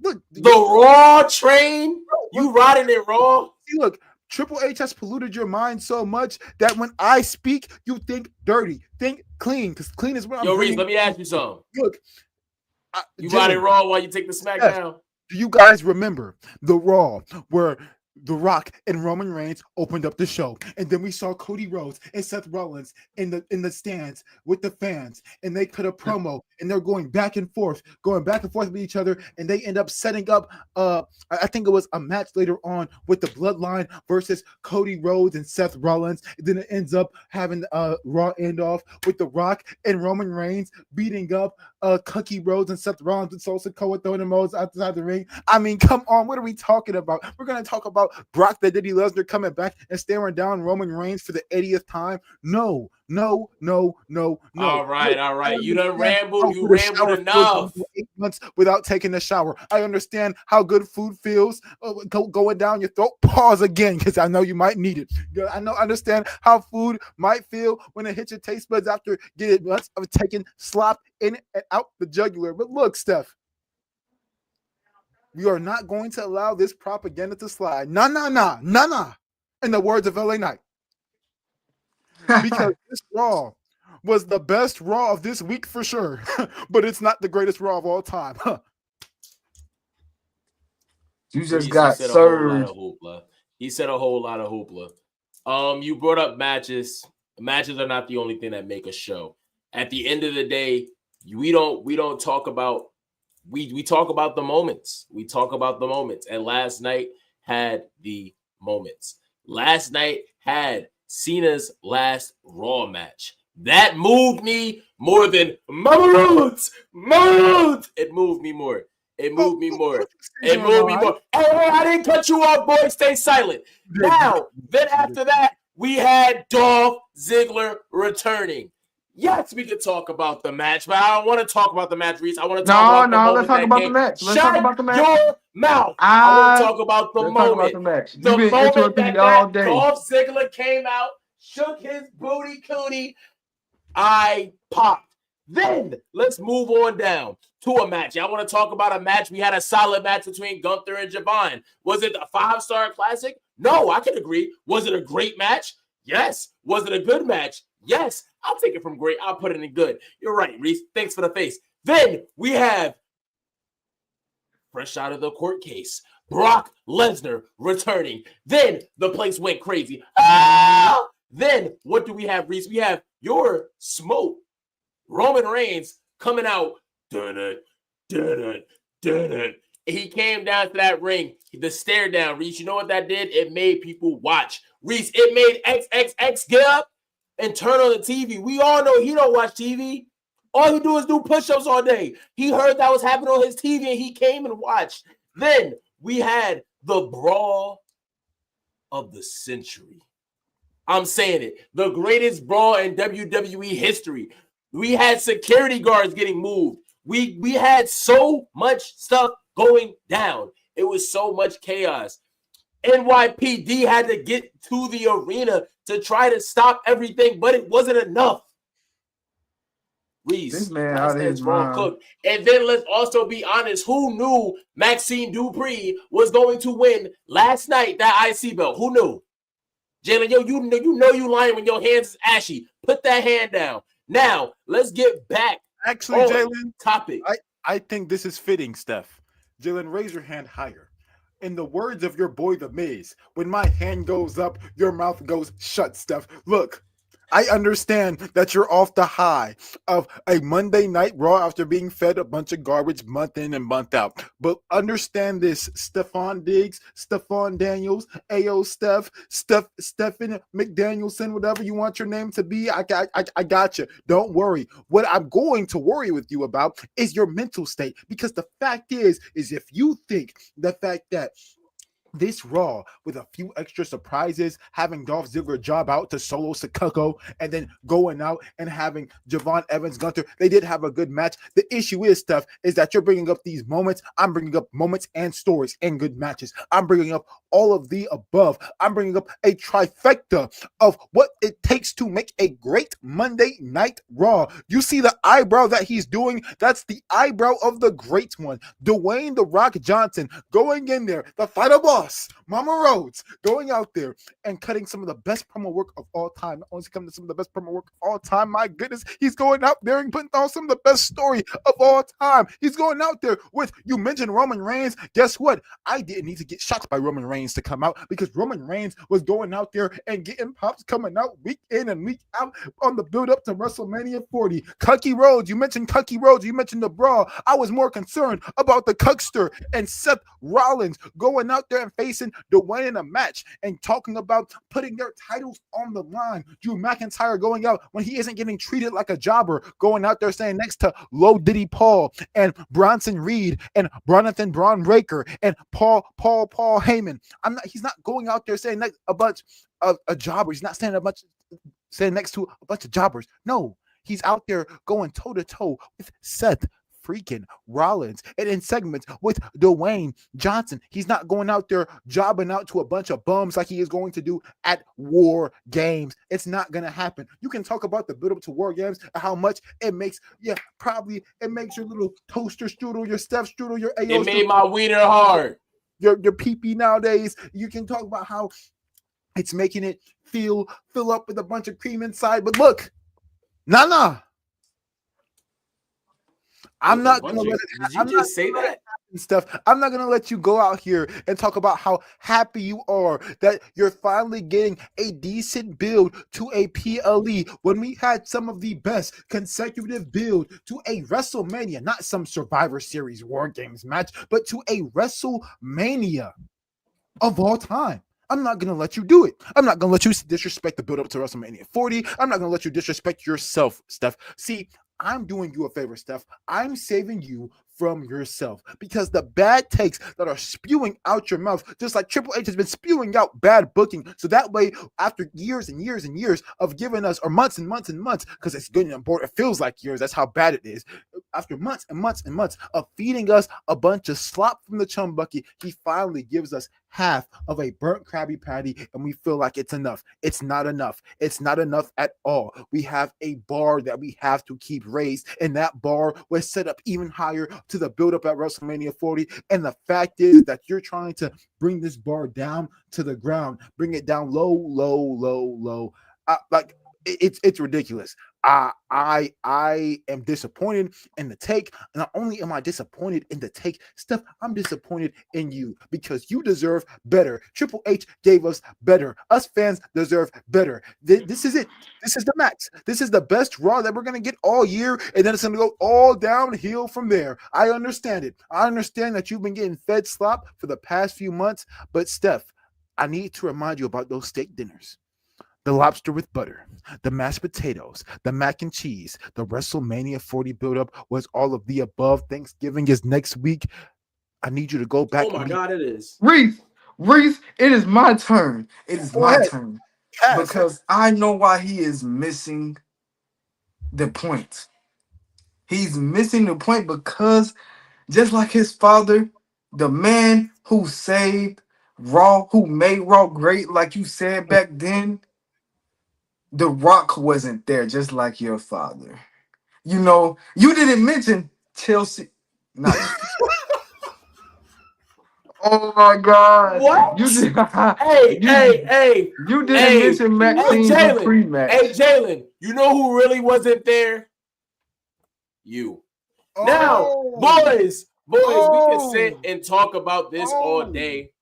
look. The Raw train? You riding it Raw? See, look, Triple H has polluted your mind so much that when I speak, you think dirty. Think clean, because clean is what I'm Yo, Reese, let me ask you something. Look. You riding Raw while you take the SmackDown? Yes. Do you guys remember the Raw where The Rock and Roman Reigns opened up the show, and then we saw Cody Rhodes and Seth Rollins in the stands with the fans, and they cut a promo, and they're going back and forth with each other, and they end up setting up I think it was a match later on with the Bloodline versus Cody Rhodes and Seth Rollins. And then it ends up having a Raw end off with The Rock and Roman Reigns beating up Cody Rhodes and Seth Rollins and Sosa Koa throwing them outside the ring. I mean, come on, what are we talking about? We're gonna talk about Brock the Diddy Lesnar coming back and staring down Roman Reigns for the 80th time? No. All right. You done rambled. You rambled enough. 8 months without taking a shower. I understand how good food feels going down your throat. Pause again, because I know you might need it. I understand how food might feel when it hits your taste buds after getting months of taking slop in and out the jugular. But look, Steph, we are not going to allow this propaganda to slide. Nah. In the words of LA Knight. Because this Raw was the best Raw of this week for sure. But it's not the greatest Raw of all time. You just got served. He said a whole lot of hoopla. You brought up matches. Matches are not the only thing that make a show. At the end of the day, we don't talk about we talk about the moments. We talk about the moments. And last night had the moments. Last night had Cena's last Raw match. That moved me more than Mama Roots. It moved me more. It moved me more. It moved me more. Hey, I didn't cut you off, boy. Stay silent. Now, then after that, we had Dolph Ziggler returning. Yes, we could talk about the match, but I don't want to talk about the match, Reese. I want to talk about the moment. Let's talk about the match. Shut your mouth. I want to talk about the moment. Talk about the match. The moment that Dolph Ziggler came out, shook his booty cootie, I popped. Then let's move on down to a match. I want to talk about a match. We had a solid match between Gunther and Javon. Was it a 5-star classic? No, I can agree. Was it a great match? Yes. Was it a good match? Yes. I'll take it from great. I'll put it in good. You're right, Reese. Thanks for the face. Then we have, fresh out of the court case, Brock Lesnar returning. Then the place went crazy. Then what do we have, Reese? We have your smoke, Roman Reigns, coming out. He came down to that ring, the stare down, Reese. You know what that did? It made people watch. Reese, it made XXX get up and turn on the TV. We all know he don't watch TV. All he do is do push-ups all day. He heard that was happening on his TV and he came and watched. Then we had the brawl of the century. I'm saying it. The greatest brawl in WWE history. We had security guards getting moved. We had so much stuff going down. It was so much chaos. NYPD had to get to the arena to try to stop everything, but it wasn't enough. Reese, this man out of his mind. Cook. And then let's also be honest. Who knew Maxine Dupree was going to win last night that IC belt? Who knew? Jalen, you know you lying when your hands is ashy. Put that hand down. Now, let's get back. Actually, Jalen, topic. I think this is fitting, Steph. Jalen, raise your hand higher. In the words of your boy, The Miz, when my hand goes up, your mouth goes shut, Steph. Look, I understand that you're off the high of a Monday Night Raw after being fed a bunch of garbage month in and month out. But understand this, Stephon Diggs, Stephon Daniels, AO Stephen McDanielson, whatever you want your name to be, I got you. Don't worry. What I'm going to worry with you about is your mental state. Because the fact is if you think the fact that this Raw with a few extra surprises, having Dolph Ziggler job out to Solo Sikoa, and then going out and having Javon Evans Gunther, they did have a good match. The issue is, Steph, is that you're bringing up these moments. I'm bringing up moments and stories and good matches. I'm bringing up all of the above. I'm bringing up a trifecta of what it takes to make a great Monday Night Raw. You see the eyebrow that he's doing? That's the eyebrow of the great one. Dwayne "The Rock" Johnson going in there, the final boss, Mama Rhodes, going out there and cutting some of the best promo work of all time. Not only coming to some of the best promo work of all time, my goodness, he's going out there and putting on some of the best story of all time. He's going out there with, you mentioned Roman Reigns. Guess what? I didn't need to get shocked by Roman Reigns to come out, because Roman Reigns was going out there and getting pops coming out week in and week out on the build up to WrestleMania 40. Cucky Rhodes, you mentioned Cucky Rhodes, you mentioned the brawl. I was more concerned about the Cuckster and Seth Rollins going out there and facing Dwayne in a match and talking about putting their titles on the line. Drew McIntyre going out when he isn't getting treated like a jobber, going out there saying next to Low Diddy Paul and Bronson Reed and Bronathan Braun Breaker and Paul Heyman. He's not going out there saying next a bunch of jobbers. He's not saying next to a bunch of jobbers. No, he's out there going toe to toe with Seth freaking Rollins and in segments with Dwayne Johnson. He's not going out there jobbing out to a bunch of bums like he is going to do at War Games. It's not going to happen. You can talk about the build up to War Games and how much it makes, probably it makes your little toaster strudel, your Steph strudel, your AO It made my wiener hard. Your pee-pee nowadays. You can talk about how it's making it fill up with a bunch of cream inside. But look, nah. I'm not going to let it happen. Did you just say that? Stuff. I'm not going to let you go out here and talk about how happy you are that you're finally getting a decent build to a PLE when we had some of the best consecutive build to a WrestleMania, not some Survivor Series War Games match, but to a WrestleMania of all time. I'm not going to let you do it. I'm not going to let you disrespect the build up to WrestleMania 40. I'm not going to let you disrespect yourself, Steph. See, I'm doing you a favor, Steph. I'm saving you from yourself because the bad takes that are spewing out your mouth, just like Triple H has been spewing out bad booking. So that way, after years and years and years of giving us, or months and months and months, because it's good on board, it feels like years. That's how bad it is. After months and months and months of feeding us a bunch of slop from the chum bucket, he finally gives us half of a burnt Krabby Patty, and we feel like it's enough. It's not enough. It's not enough at all. We have a bar that we have to keep raised, and that bar was set up even higher to the build-up at WrestleMania 40. And the fact is that you're trying to bring this bar down to the ground, bring it down low, low, low, low. It's ridiculous. I am disappointed in the take. Not only am I disappointed in the take, Steph, I'm disappointed in you because you deserve better. Triple H gave us better. Us fans deserve better. This is it. This is the max. This is the best Raw that we're going to get all year, and then it's going to go all downhill from there. I understand it. I understand that you've been getting fed slop for the past few months, but Steph, I need to remind you about those steak dinners. The lobster with butter, the mashed potatoes, the mac and cheese, the WrestleMania 40 buildup was all of the above. Thanksgiving is next week. I need you to go back. Oh my God, it is. Reese, it is my turn. It is my turn. Because I know why he is missing the point. He's missing the point because just like his father, the man who saved Raw, who made Raw great, like you said back then, The Rock wasn't there, just like your father. You know, you didn't mention Chelsea. Not. Oh my God! What? You did, Hey! You didn't mention Maxine pre-match. Hey, Jalen, you know who really wasn't there? You. Oh. Now, boys, we can sit and talk about this all day.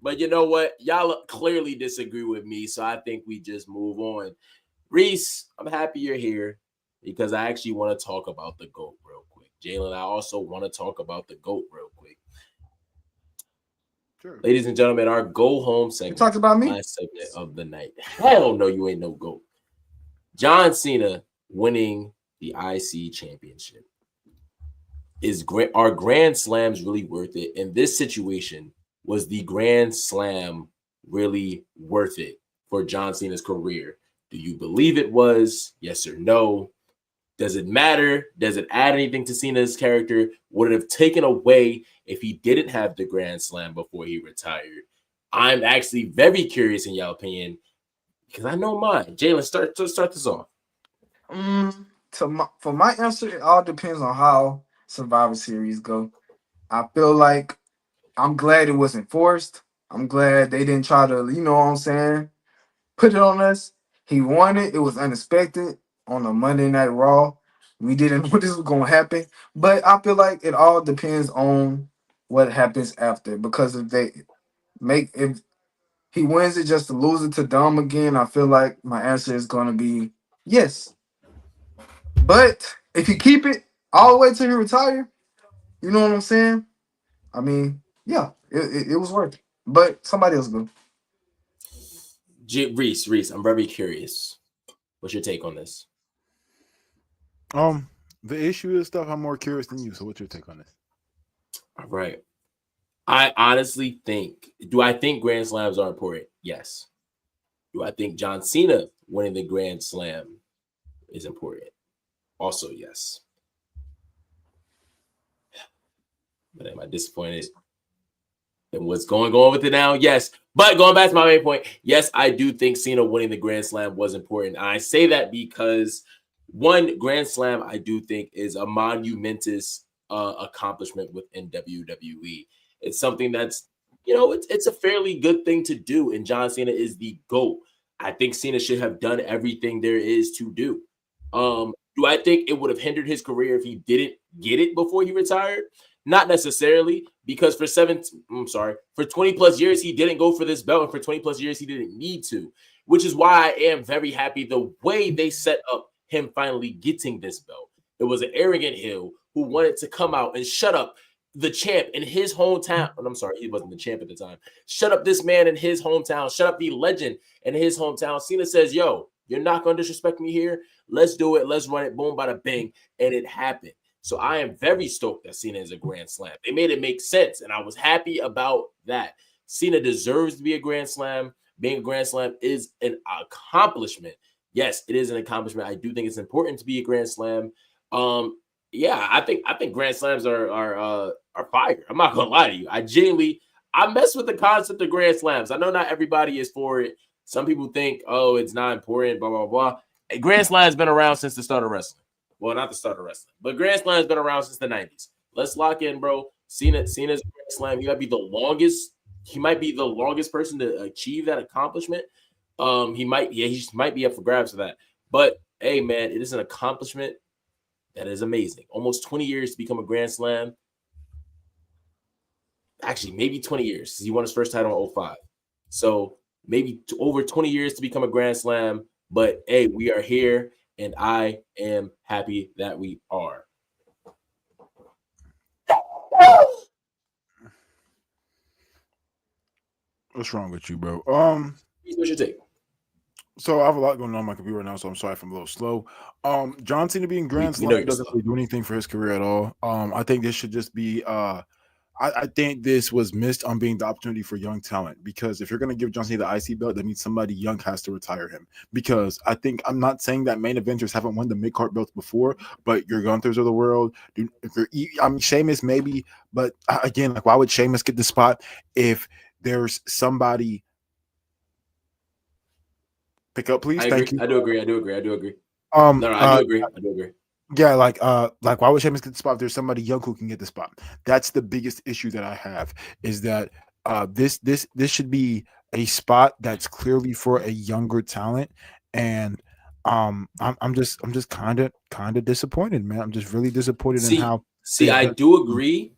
But you know what? Y'all clearly disagree with me, so I think we just move on. Reese, I'm happy you're here because I actually want to talk about the GOAT real quick. Jalen, I also want to talk about the GOAT real quick. Sure. Ladies and gentlemen, our go home segment. You talked about me? Last segment of the night. Hell no, you ain't no GOAT. John Cena winning the IC championship. Are Grand Slams really worth it? In this situation, was the Grand Slam really worth it for John Cena's career? Do you believe it was? Yes or no? Does it matter? Does it add anything to Cena's character? Would it have taken away if he didn't have the Grand Slam before he retired? I'm actually very curious in your opinion because I know mine. Jalen, start this off. For my answer, it all depends on how Survivor Series go. I feel like I'm glad it wasn't forced. I'm glad they didn't try to, you know what I'm saying, put it on us. He won it. It was unexpected on a Monday Night Raw. We didn't know this was going to happen. But I feel like it all depends on what happens after. Because if he wins it just to lose it to Dom again, I feel like my answer is going to be yes. But if you keep it all the way till you retire, you know what I'm saying? I mean, yeah, it was worth it. But somebody else go. Reese, I'm very curious. What's your take on this? The issue is stuff I'm more curious than you. So what's your take on this? All right. I honestly think, do I think Grand Slams are important? Yes. Do I think John Cena winning the Grand Slam is important? Also, yes. But am I disappointed in what's going on with it now? Yes. But going back to my main point, yes, I do think Cena winning the Grand Slam was important. And I say that because one, Grand Slam, I do think is a monumentous accomplishment within WWE. It's something that's, it's a fairly good thing to do. And John Cena is the GOAT. I think Cena should have done everything there is to do. Do I think it would have hindered his career if he didn't get it before he retired? Not necessarily, because for 20 plus years, he didn't go for this belt. And for 20 plus years, he didn't need to, which is why I am very happy the way they set up him finally getting this belt. It was an arrogant heel who wanted to come out and shut up. the champ in his hometown. And I'm sorry, he wasn't the champ at the time. Shut up this man in his hometown. Shut up the legend in his hometown. Cena says, yo, you're not going to disrespect me here. Let's do it. Let's run it. Boom, bada bing. And it happened. So I am very stoked that Cena is a Grand Slam. They made it make sense, and I was happy about that. Cena deserves to be a Grand Slam. Being a Grand Slam is an accomplishment. Yes, it is an accomplishment. I do think it's important to be a Grand Slam. Yeah, I think Grand Slams are fire. I'm not gonna lie to you. I mess with the concept of Grand Slams. I know not everybody is for it. Some people think, oh, it's not important, blah, blah, blah. Grand Slam has been around since the start of wrestling. Well, not the start of wrestling, but Grand Slam has been around since the 90s. Let's lock in, bro. Cena's Grand Slam. He might be the longest. He might be the longest person to achieve that accomplishment. He might be up for grabs for that. But hey, man, it is an accomplishment that is amazing. Almost 20 years to become a Grand Slam. Actually, maybe 20 years. He won his first title in 05. So maybe over 20 years to become a Grand Slam. But hey, we are here, and I am happy that we are. What's wrong with you, bro? What's your take? So I have a lot going on my computer right now, so I'm sorry if I'm a little slow. John Cena being Grand Slam doesn't really do anything for his career at all. I think this should just be I think this was missed on being the opportunity for young talent, because if you're going to give John Cena the IC belt, that means somebody young has to retire him. Because I'm not saying that main eventers haven't won the mid-card belts before, but your Gunthers of the world, Sheamus maybe, but again, like, why would Sheamus get the spot if there's somebody? Pick up, please. Thank you. I do agree. I do agree. I do agree. I do agree. Yeah, like why would Sheamus get the spot if there's somebody young who can get the spot? That's the biggest issue that I have, is that this should be a spot that's clearly for a younger talent, and I'm just kind of disappointed, man. I'm just really disappointed in how. I do agree.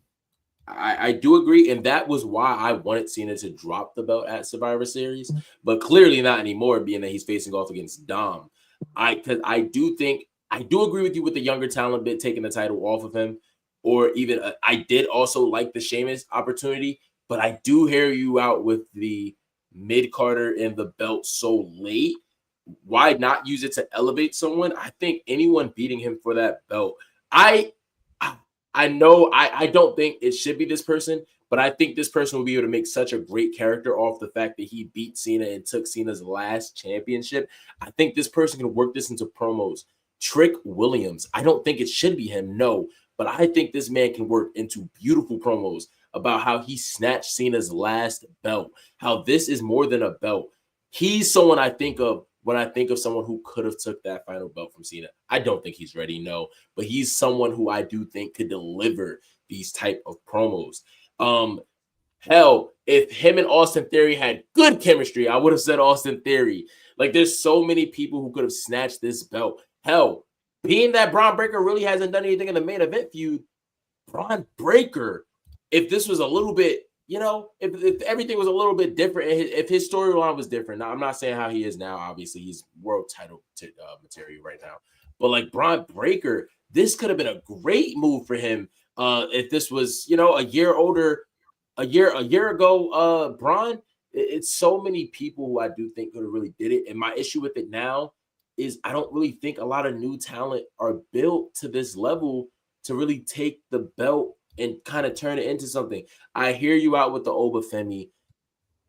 I do agree, and that was why I wanted Cena to drop the belt at Survivor Series, but clearly not anymore, being that he's facing off against Dom. Because I do agree with you with the younger talent bit taking the title off of him, or even I did also like the Sheamus opportunity, but I do hear you out with the mid-carder and the belt so late. Why not use it to elevate someone? I think anyone beating him for that belt, I know I don't think it should be this person, but I think this person will be able to make such a great character off the fact that he beat Cena and took Cena's last championship. I think this person can work this into promos. Trick Williams, I don't think it should be him, no, but I think this man can work into beautiful promos about how he snatched Cena's last belt, how this is more than a belt. He's someone I think of when I think of someone who could have took that final belt from Cena. I don't think he's ready, no, but he's someone who I do think could deliver these type of promos. Hell, if him and Austin Theory had good chemistry, I would have said Austin Theory. Like, there's so many people who could have snatched this belt. Hell, being that Braun Breaker really hasn't done anything in the main event feud, Braun Breaker, if this was a little bit, if everything was a little bit different, if his storyline was different. Now, I'm not saying how he is now. Obviously, he's world title material right now. But like Braun Breaker, this could have been a great move for him if this was, a year older, a year ago. Braun, it's so many people who I do think could have really did it. And my issue with it now is I don't really think a lot of new talent are built to this level to really take the belt and kind of turn it into something. I hear you out with the Obafemi.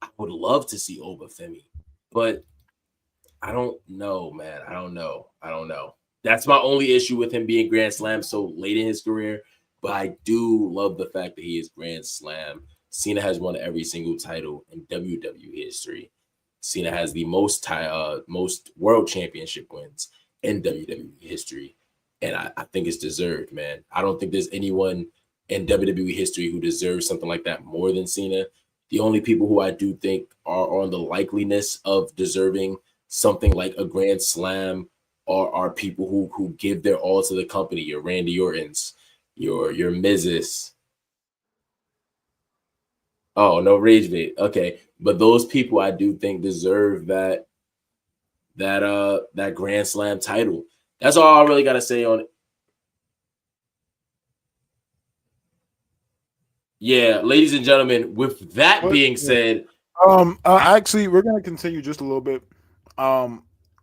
I would love to see Obafemi, but I don't know, man. I don't know. That's my only issue with him being Grand Slam so late in his career, but I do love the fact that he is Grand Slam. Cena has won every single title in WWE history. Cena has the most world championship wins in WWE history, and I think it's deserved, man. I don't think there's anyone in WWE history who deserves something like that more than Cena. The only people who I do think are on the likeliness of deserving something like a Grand Slam are people who give their all to the company. Your Randy Ortons, your Miz's. Oh, no rage bait. Okay, but those people I do think deserve that Grand Slam title. That's all I really got to say on it. Yeah, ladies and gentlemen, with that being said, actually, we're gonna continue just a little bit.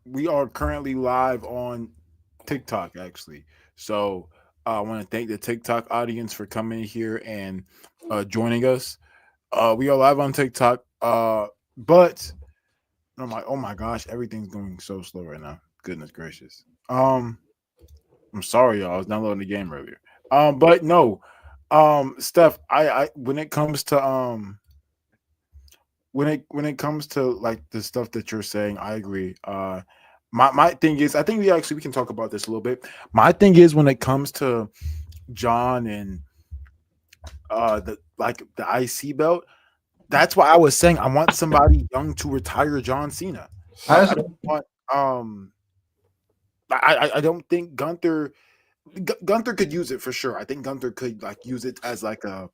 We are currently live on TikTok, actually. So I want to thank the TikTok audience for coming here and joining us. We are live on TikTok. But oh my gosh, everything's going so slow right now. Goodness gracious. I'm sorry, y'all. I was downloading the game earlier. But no, Steph, I when it comes to when it comes to like the stuff that you're saying, I agree. My thing is, I think we can talk about this a little bit. My thing is when it comes to John and the IC belt, that's why I was saying I want somebody young to retire John Cena. I don't want I don't think Gunther could use it for sure. I think Gunther could like use it as like a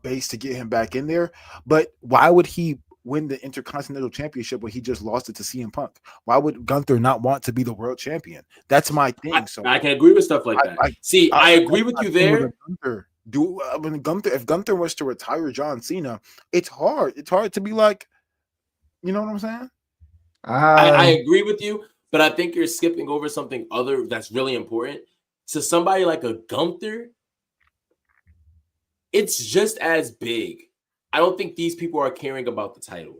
base to get him back in there. But why would he win the Intercontinental Championship when he just lost it to CM Punk? Why would Gunther not want to be the world champion? That's my thing. So I can agree with stuff like that. I agree with you there. If Gunther was to retire John Cena, it's hard. It's hard to be like, you know what I'm saying? I agree with you, but I think you're skipping over something other that's really important. To somebody like a Gunther, it's just as big. I don't think these people are caring about the title.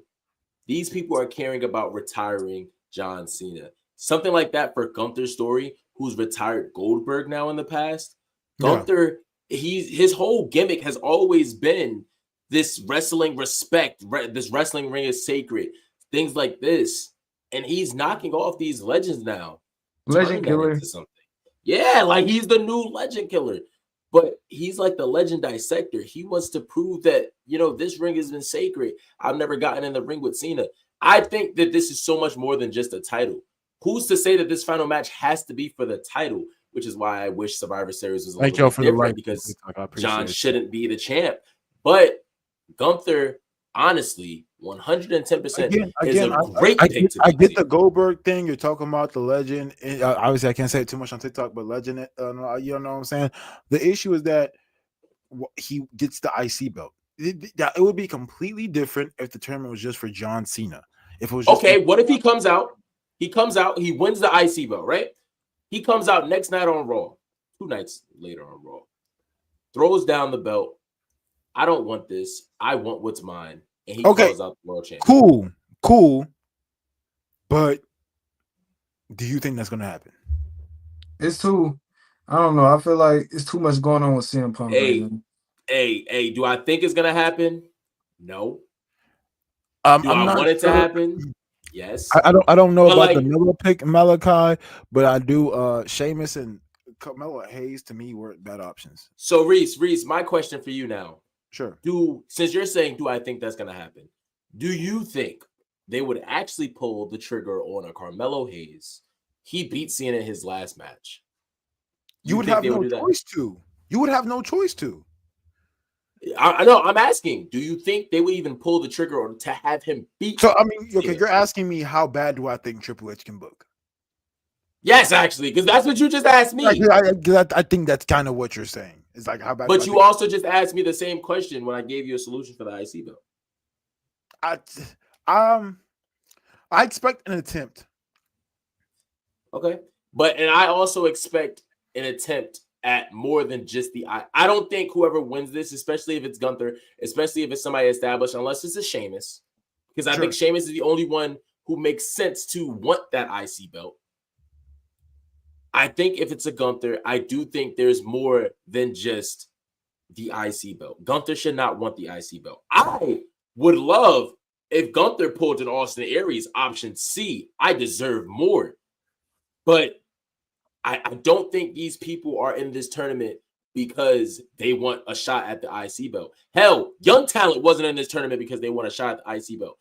These people are caring about retiring John Cena. Something like that for Gunther's story, who's retired Goldberg now in the past. Gunther, his whole gimmick has always been this wrestling respect. This wrestling ring is sacred. Things like this. And he's knocking off these legends now. Legend killer. Yeah, like he's the new legend killer. But he's like the legend dissector. He wants to prove that, this ring has been sacred. I've never gotten in the ring with Cena. I think that this is so much more than just a title. Who's to say that this final match has to be for the title? Which is why I wish Survivor Series was a little bit different because John shouldn't be the champ. But Gunther, honestly, 110% is a great pick. I get the Goldberg thing. You're talking about the legend. Obviously, I can't say it too much on TikTok, but legend, you know what I'm saying? The issue is that he gets the IC belt. It would be completely different if the tournament was just for John Cena. If it was just what if he comes out, he wins the IC belt, right? He comes out next night on Raw, 2 nights later on Raw, throws down the belt. I don't want this. I want what's mine. And he calls out the world champion. Cool. But do you think that's going to happen? I don't know. I feel like it's too much going on with CM Punk. Hey, do I think it's going to happen? No. Do I want it to happen? Yes. I don't know about the Miller pick, Malachi, but I do. Sheamus and Carmelo Hayes to me were bad options. So Reese, my question for you now. Sure. Since you're saying, do I think that's going to happen? Do you think they would actually pull the trigger on a Carmelo Hayes? He beat Cena in his last match. You would have no choice to. You would have no choice to. I know. I'm asking. Do you think they would even pull the trigger on to have him beat? So I mean, okay, you're asking me how bad do I think Triple H can book? Yes, actually, because that's what you just asked me. I think that's kind of what you're saying. It's like how bad. But you also just asked me the same question when I gave you a solution for the IC belt. I expect an attempt. Okay, and I also expect an attempt at more than just the I don't think whoever wins this, especially if it's Gunther, especially if it's somebody established, unless it's a Sheamus, because I think Sheamus is the only one who makes sense to want that IC belt. I think if it's a Gunther, I do think there's more than just the IC belt. Gunther should not want the IC belt. I would love if Gunther pulled an Austin Aries option C. I deserve more. But I don't think these people are in this tournament because they want a shot at the IC belt. Hell, Young Talent wasn't in this tournament because they want a shot at the IC belt.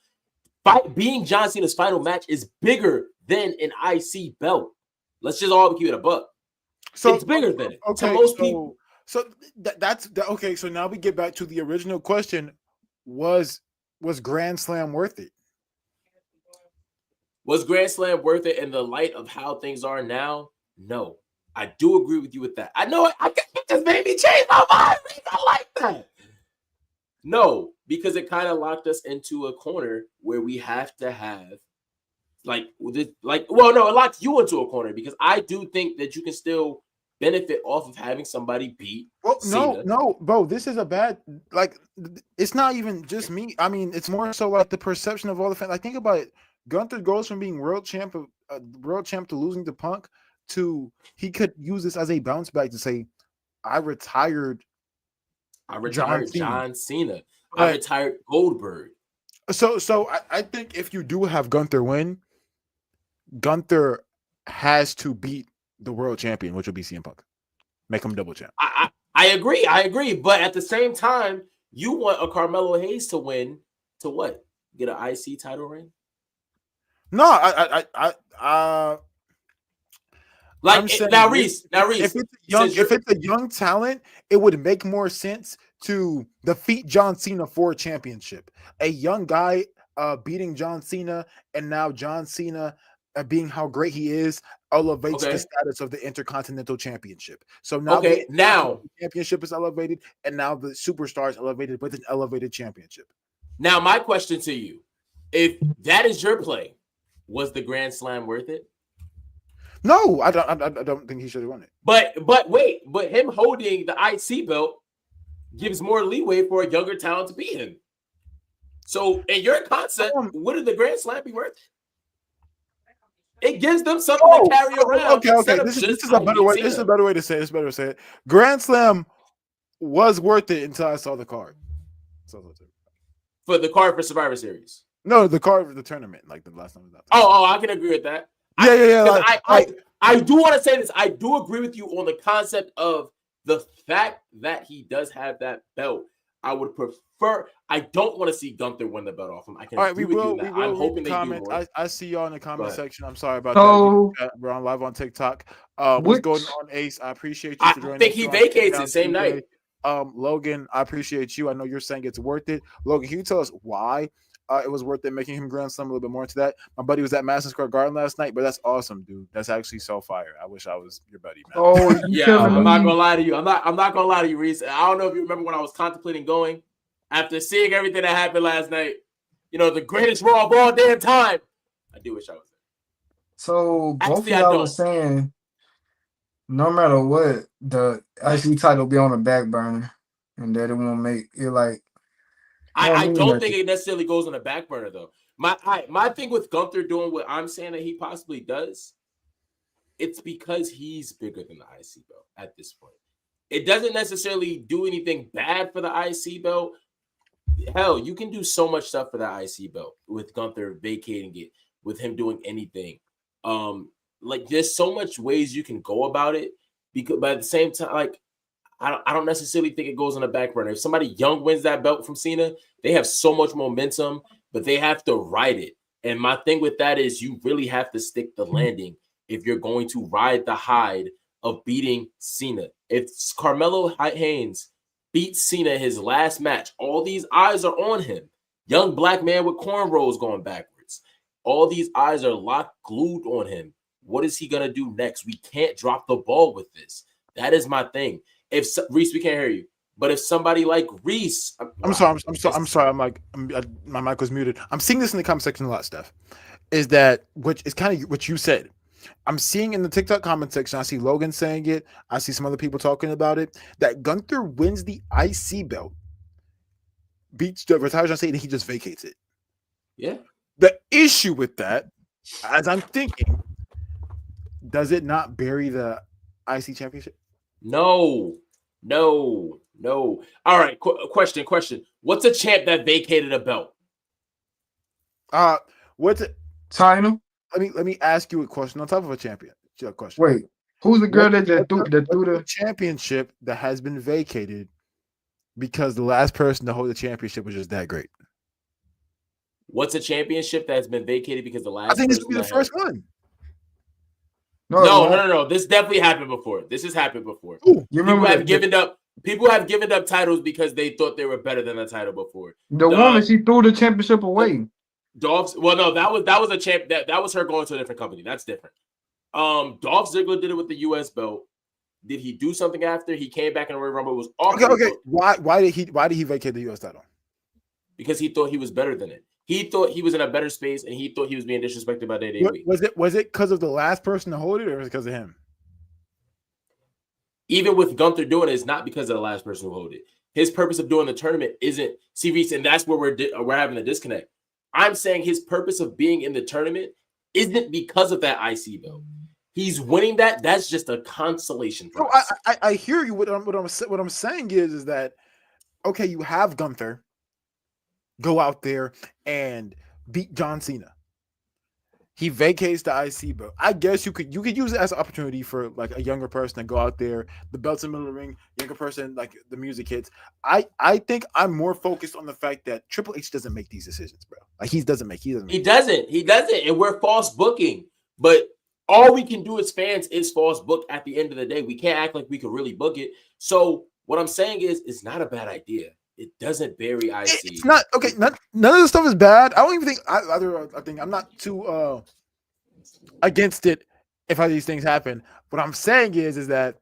Being John Cena's final match is bigger than an IC belt. Let's just all keep it a buck. So it's bigger than it to most people. So that's okay. So now we get back to the original question: Was Grand Slam worth it? Was Grand Slam worth it in the light of how things are now? No, I do agree with you with that. I know it just made me change my mind. I like that. No, because it kind of locked us into a corner where we have to have it locks you into a corner because I do think that you can still benefit off of having somebody beat. Well, Cena. no, bro. This is a bad. Like, it's not even just me. I mean, it's more so like the perception of all the fans. Like, think about it. Gunther goes from being world champ to losing to Punk to he could use this as a bounce back to say, I retired John Cena. I retired Goldberg. So I think if you do have Gunther win, Gunther has to beat the world champion, which will be CM Punk. Make him double champ. I agree. But at the same time, you want a Carmelo Hayes to win to what? Get an IC title reign? No, Reese. If it's a young talent, it would make more sense to defeat John Cena for a championship. A young guy beating John Cena, and now John Cena being how great he is elevates the status of the Intercontinental Championship. So now the championship is elevated, and now the superstar is elevated with an elevated championship. Now, my question to you: if that is your play, was the Grand Slam worth it? No, I don't think he should have won it. But him holding the IC belt gives more leeway for a younger talent to beat him. So, in your concept, wouldn't the Grand Slam be worth it? It gives them something to carry around. Okay. This is a better way. This is a better way to say it. It's better to say it. Grand Slam was worth it until I saw the card. For the card for Survivor Series. No, the card for the tournament, like the last time. I can agree with that. Yeah. I do want to say this. I do agree with you on the concept of the fact that he does have that belt. I would prefer. I don't want to see Gunther win the belt off him. I can agree with you that. I'm hoping they do more. I see y'all in the comment section. I'm sorry about that. We're on live on TikTok. What's going on, Ace? I appreciate you for joining. I think he vacates the same night. Logan, I appreciate you. I know you're saying it's worth it. Logan, can you tell us why it was worth it making him Grand Slam? A little bit more into that. My buddy was at Madison Square Garden last night, but that's awesome, dude. That's actually so fire. I wish I was your buddy, man. Oh, yeah. I'm not gonna lie to you. I'm not gonna lie to you, Reese. I don't know if you remember when I was contemplating going after seeing everything that happened last night. You know, the greatest Raw of all damn time. I do wish I was there. So both of y'all were saying, no matter what, the IC title be on the back burner, and that it won't make it like. I don't think it necessarily goes on the back burner though. My thing with Gunther doing what I'm saying that he possibly does, it's because he's bigger than the IC belt at this point. It doesn't necessarily do anything bad for the IC belt. Hell, you can do so much stuff for the IC belt with Gunther vacating it, with him doing anything. Like there's so much ways you can go about it. Because, but at the same time, like I don't necessarily think it goes on the back burner. If somebody young wins that belt from Cena, they have so much momentum, but they have to ride it. And my thing with that is you really have to stick the landing if you're going to ride the hide of beating Cena. If Carmelo Hayes beats Cena his last match, all these eyes are on him. Young black man with cornrows going backwards. All these eyes are glued on him. What is he going to do next? We can't drop the ball with this. That is my thing. If Reese, we can't hear you. But if somebody like Reese, I'm sorry. My mic was muted. I'm seeing this in the comment section a lot, Steph. Is that which is kind of what you said? I'm seeing in the TikTok comment section. I see Logan saying it. I see some other people talking about it. That Gunther wins the IC belt, retires on stage, and he just vacates it. Yeah. The issue with that, as I'm thinking, does it not bury the IC championship? No. All right. Question. What's a champ that vacated a belt? What's it? Title. Let me ask you a question on top of a champion. Question. Wait, who's the girl that threw the championship that has been vacated because the last person to hold the championship was just that great? What's a championship that's been vacated because the last? I think this would be the first one. No. This definitely happened before. This has happened before. Ooh, you remember people have given up titles because they thought they were better than the title before. The woman, she threw the championship away. Dolph. Well, no, that was a champ. That was her going to a different company. That's different. Dolph Ziggler did it with the U.S. belt. Did he do something after he came back in the Royal Rumble? It was awkward. Okay. Why did he vacate the U.S. title? because he thought he was better than it. He thought he was in a better space, and he thought he was being disrespected by WWE. Was it because of the last person to hold it, or was it because of him? Even with Gunther doing it, it's not because of the last person who hold it. His purpose of doing the tournament isn't Reese, and that's where we're having a disconnect. I'm saying his purpose of being in the tournament isn't because of that IC belt. He's winning that. That's just a consolation prize. No, I hear you. What I'm saying is that okay, you have Gunther go out there and beat John Cena. He vacates the IC belt. I guess you could use it as an opportunity for like a younger person to go out there. The belt's in the middle of the ring. Younger person, like the music hits. I think I'm more focused on the fact that Triple H doesn't make these decisions, bro. Like he doesn't. He doesn't, and we're false booking. But all we can do as fans is false book. At the end of the day, we can't act like we could really book it. So what I'm saying is, it's not a bad idea. It doesn't bury IC. It's not okay. None of the stuff is bad. I don't even think. I think I'm not too against it if these things happen. What I'm saying is that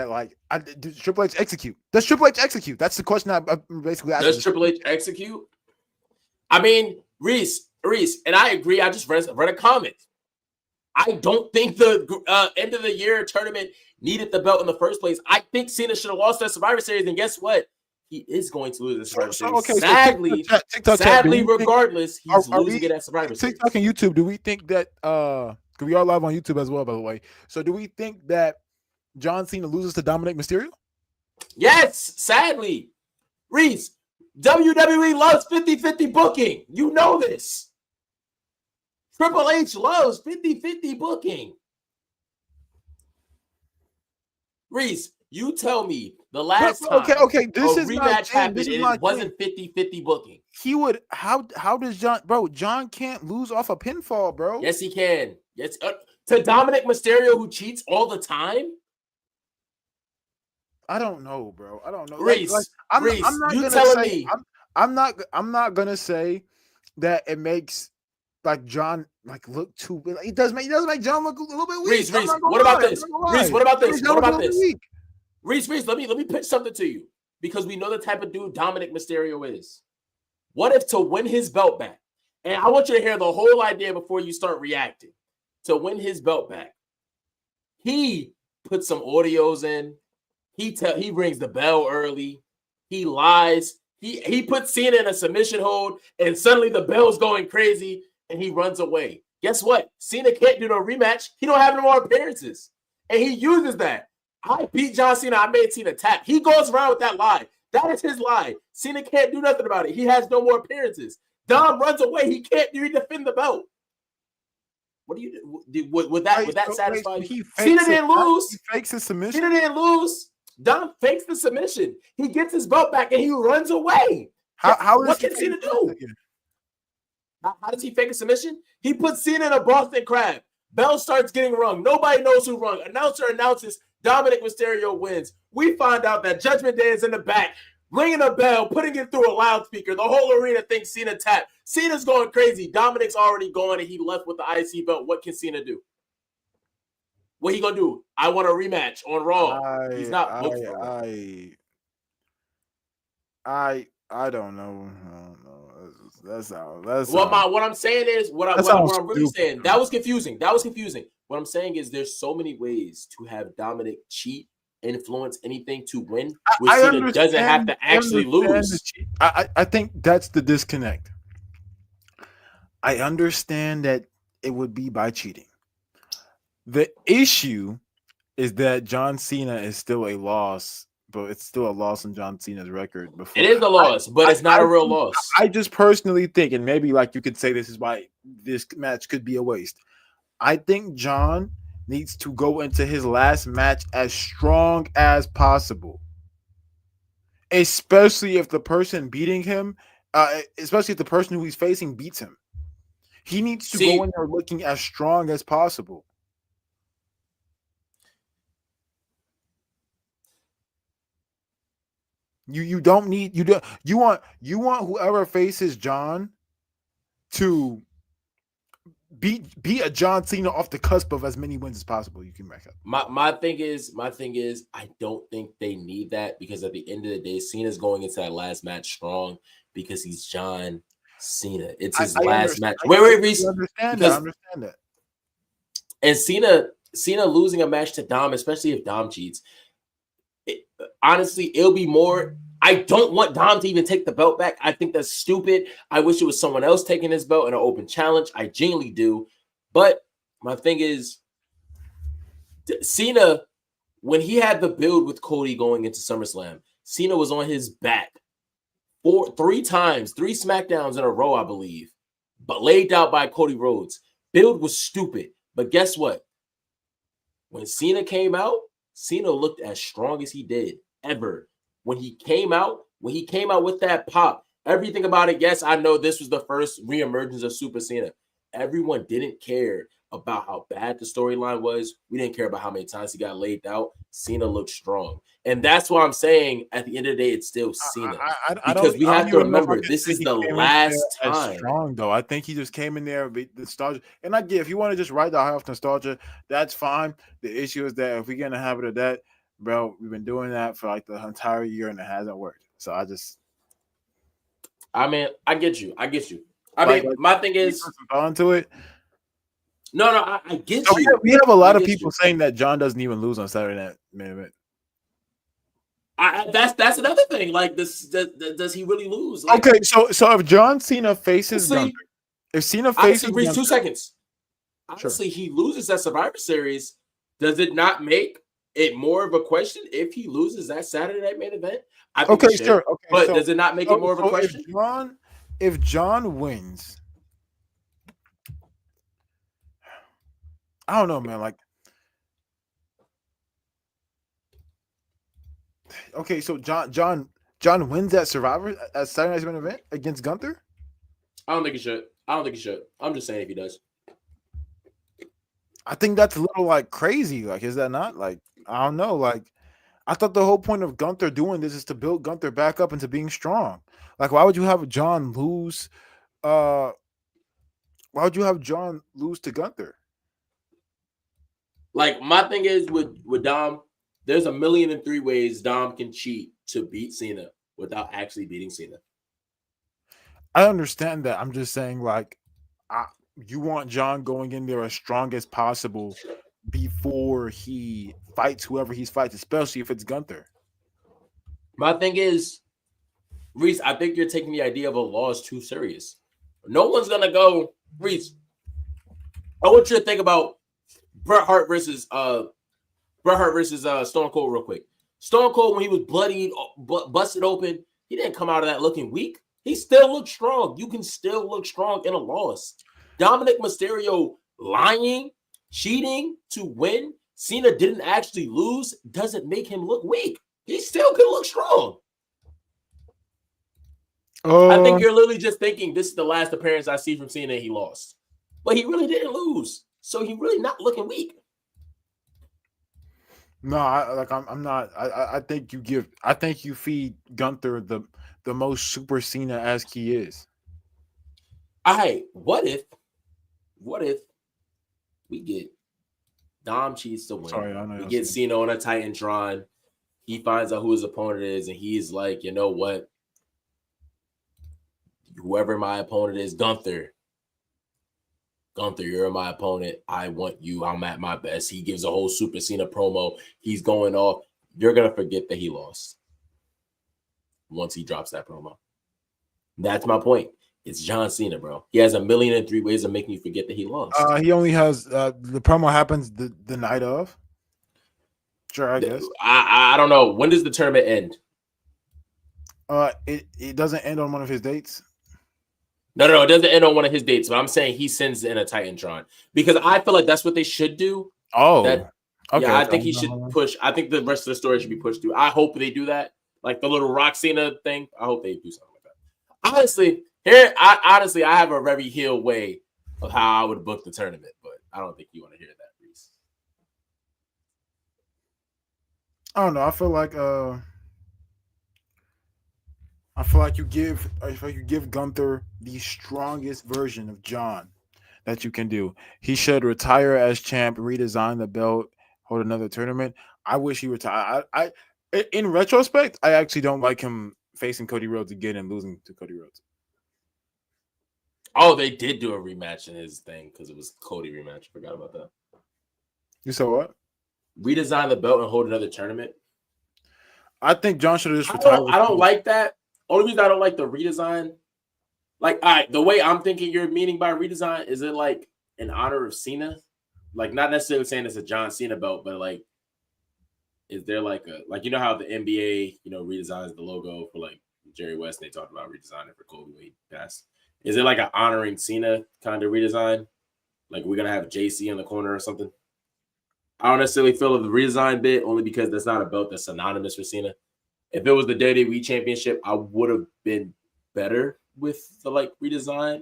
like, does Triple H execute? Does Triple H execute? That's the question I'm basically asking. Does Triple H execute? I mean, Reese, and I agree. I just read a comment. I don't think the end of the year tournament needed the belt in the first place. I think Cena should have lost that Survivor Series, and guess what? He is going to lose the Survivor Series. Okay, sadly, regardless, he's losing it at Survivor Series. TikTok and YouTube, do we think that because we are live on YouTube as well, by the way. So do we think that John Cena loses to Dominik Mysterio? Yes, sadly. Reese, WWE loves 50-50 booking. You know this. Triple H loves 50-50 booking. Reese, you tell me the last time this is rematch happened and it wasn't 50-50 booking. He would how does John can't lose off a pinfall, bro. Yes, he can. Yes, to Dominik Mysterio, who cheats all the time. I don't know, bro. I don't know. Reese, I'm not you gonna telling say, me? I'm not gonna say that it makes like John like look too. It does make John look a little bit weak. Reese, what about this? Reese, what about this? What about this? Reese, let me pitch something to you because we know the type of dude Dominik Mysterio is. What if to win his belt back, and I want you to hear the whole idea before you start reacting, to win his belt back, he puts some audios in, he rings the bell early, he lies, he puts Cena in a submission hold, and suddenly the bell's going crazy, and he runs away. Guess what? Cena can't do no rematch. He don't have no more appearances, and he uses that. I beat John Cena. I made Cena tap. He goes around with that lie. That is his lie. Cena can't do nothing about it. He has no more appearances. Dom runs away. He can't defend the belt. What do you do? Would that satisfy you? Cena didn't lose. He fakes his submission. Cena didn't lose. Dom fakes the submission. He gets his belt back and he runs away. What can Cena do? How does he fake a submission? He puts Cena in a Boston Crab. Bell starts getting rung. Nobody knows who rung. Announcer announces Dominik Mysterio wins. We find out that Judgment Day is in the back, ringing a bell, putting it through a loudspeaker. The whole arena thinks Cena tapped. Cena's going crazy. Dominik's already gone and he left with the IC belt. What can Cena do? What he gonna do? I want a rematch on Raw. He's not booked for it. I don't know. That's what I'm saying is what I'm really saying. That was confusing. What I'm saying is there's so many ways to have Dominik cheat, influence anything to win, which Cena doesn't have to actually lose. I think that's the disconnect. I understand that it would be by cheating. The issue is that John Cena is still a loss, but it's still a loss in John Cena's record. It is a loss, but it's not a real loss. I just personally think, and maybe like you could say this is why this match could be a waste. I think John needs to go into his last match as strong as possible, especially if the person beating him, especially if the person who he's facing beats him. He needs to go in there looking as strong as possible. You want whoever faces John to beat a John Cena off the cusp of as many wins as possible. You can rack up. My thing is, I don't think they need that because at the end of the day, Cena's going into that last match strong because he's John Cena. It's his last match. Wait, Reese. I understand that. And Cena losing a match to Dom, especially if Dom cheats. Honestly, it'll be more. I don't want Dom to even take the belt back. I think that's stupid. I wish it was someone else taking his belt in an open challenge. I genuinely do. But my thing is, Cena, when he had the build with Cody going into SummerSlam, Cena was on his back three times, 3 SmackDowns in a row, I believe, but laid out by Cody Rhodes. Build was stupid. But guess what? When Cena came out, Cena looked as strong as he did ever. When he came out with that pop, everything about it, yes, I know this was the first reemergence of Super Cena. Everyone didn't care about how bad the storyline was. We didn't care about how many times he got laid out. Cena looked strong. And that's why I'm saying at the end of the day, it's still Cena. Because we have to remember, this is the last time. Strong, though. I think he just came in there with nostalgia. And I get, if you want to just ride the high off nostalgia, that's fine. The issue is that if we get in the habit of that, bro, we've been doing that for like the entire year and it hasn't worked. So I get you. My thing is onto it. No, I get you. We have a lot of people saying that John doesn't even lose on Saturday Night Main Event. That's another thing. Like, does he really lose? Like, okay, so if John Cena faces Gunther, if Cena faces Gunther, 2 seconds. Honestly, he loses that Survivor Series. Does it not make it more of a question if he loses that Saturday Night Main Event? I think sure. Okay, but does it not make it more of a question? If John wins, I don't know, man. Like, okay, so John wins that Survivor at Saturday Night's Main Event against Gunther. I don't think he should. I'm just saying if he does. I think that's a little like crazy. Like, is that not? Like, I don't know. Like, I thought the whole point of Gunther doing this is to build Gunther back up into being strong. Like, why would you have John lose? Why would you have John lose to Gunther? Like, my thing is with Dom, there's 1,000,003 ways Dom can cheat to beat Cena without actually beating Cena. I understand that. I'm just saying, like, you want John going in there as strong as possible before he fights whoever he fights, especially if it's Gunther. My thing is, Reese, I think you're taking the idea of a loss too serious. No one's gonna go, Reese. I want you to think about Bret Hart versus Stone Cold real quick. Stone Cold, when he was bloodied, busted open, he didn't come out of that looking weak. He still looked strong. You can still look strong in a loss. Dominik Mysterio lying, cheating to win. Cena didn't actually lose. Doesn't make him look weak. He still can look strong. I think you're literally just thinking this is the last appearance I see from Cena and he lost. But he really didn't lose. So he really not looking weak. No, I'm not. I think you feed Gunther the most Super Cena-esque he is. All right, what if we get Dom cheats to win? Sorry, we get Cena on a Titantron. He finds out who his opponent is, and he's like, you know what? Whoever my opponent is, Gunther, you're my opponent. I want you. I'm at my best. He gives a whole Super Cena promo. He's going off. You're going to forget that he lost once he drops that promo. That's my point. It's John Cena, bro. He has 1,000,003 ways of making you forget that he lost. He only has the promo happens the night of. Sure, I guess. I don't know. When does the tournament end? It doesn't end on one of his dates. No, it doesn't end on one of his dates. But I'm saying he sends in a Titantron because I feel like that's what they should do. Oh, okay. Yeah, I think he should push. I think the rest of the story should be pushed through. I hope they do that, like the little Rock Cena thing. I hope they do something like that. Honestly, I have a very heel way of how I would book the tournament, but I don't think you want to hear that, Reese. I don't know. I feel like you give Gunther the strongest version of John that you can do. He should retire as champ, redesign the belt, hold another tournament. I wish he retired. I in retrospect, I actually don't like him facing Cody Rhodes again and losing to Cody Rhodes. Oh, they did do a rematch in his thing because it was Cody rematch. I forgot about that. You said what? Redesign the belt and hold another tournament. I think John should have just retired. I don't like that. Only reason I don't like the redesign, like, all right, the way I'm thinking you're meaning by redesign, is it like in honor of Cena? Like, not necessarily saying it's a John Cena belt, but like, is there like a, like, you know how the NBA, redesigns the logo for like Jerry West, and they talked about redesigning for Kobe when he passed. Is it like an honoring Cena kind of redesign? Like, we're going to have JC in the corner or something? I don't necessarily feel the redesign bit, only because that's not a belt that's synonymous with Cena. If it was the WWE Championship, I would have been better with the like redesign.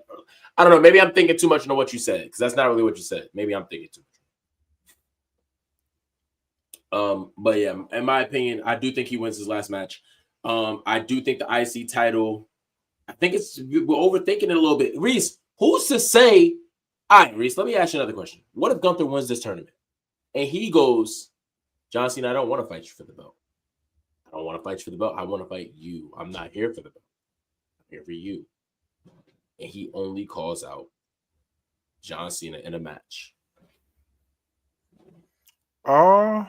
I don't know. Maybe I'm thinking too much into what you said, because that's not really what you said. Maybe I'm thinking too much. But yeah, in my opinion, I do think he wins his last match. I do think the IC title, I think we're overthinking it a little bit. Reese, who's to say? All right, Reese, let me ask you another question. What if Gunther wins this tournament and he goes, John Cena, I don't want to fight you for the belt. I don't want to fight you for the belt. I want to fight you. I'm not here for the belt. I'm here for you. And he only calls out John Cena in a match. Oh.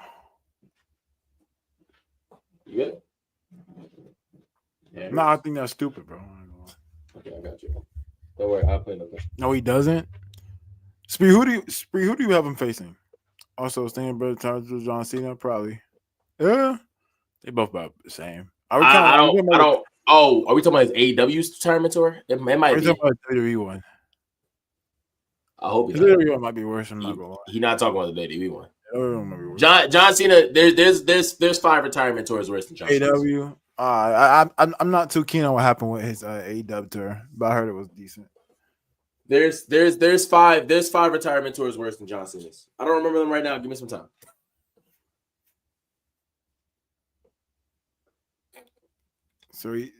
You good? Yeah, no, I think that's stupid, bro. Okay, I got you. Don't worry, I'll play nothing. No, he doesn't. Spree, who do you have him facing? Also, Stan Brother Charles John Cena, probably. Yeah, they both about the same. I don't. Oh, are we talking about his AEW's retirement tour? It might be. Talking about the WWE one. I hope the WWE one might be worse. I'm not gonna lie. He's not talking about the WWE one. Worse. John Cena. There's 5 retirement tours worse than John Cena. AEW. I'm not too keen on what happened with his AEW tour, but I heard it was decent. There's 5 retirement tours worse than John Cena's. I don't remember them right now. Give me some time.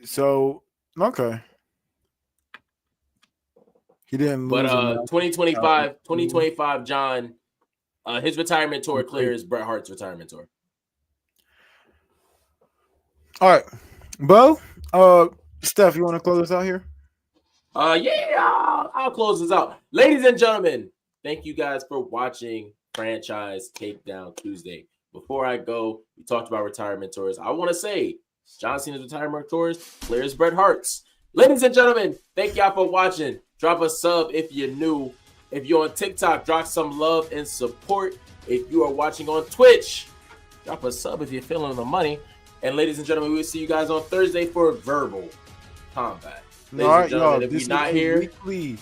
So okay. He didn't lose. But 2025, John, his retirement tour clears Bret Hart's retirement tour. All right, Bo. Steph, you want to close us out here? Yeah, I'll close this out. Ladies and gentlemen, thank you guys for watching FranchiZe Takedown Tuesday. Before I go, we talked about retirement tours. I want to say John Cena's retirement tours clears Bret Hart's. Ladies and gentlemen, thank y'all for watching. Drop a sub if you're new. If you're on TikTok, drop some love and support. If you are watching on Twitch, drop a sub if you're feeling the money. And ladies and gentlemen, we'll see you guys on Thursday for Verbal Combat. Ladies and gentlemen, if you're not here, weekly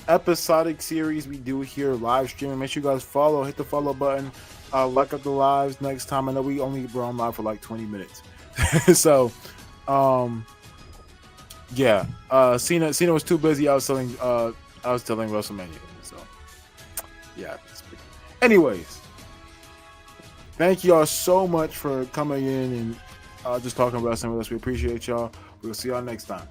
episodic series we do here live streaming. Make sure you guys hit the follow button, like up the lives next time. I know we only were on live for like 20 minutes. So yeah, Cena was too busy. I was telling WrestleMania. So yeah. Anyways, thank y'all so much for coming in and just talking wrestling with us. We appreciate y'all. We'll see y'all next time.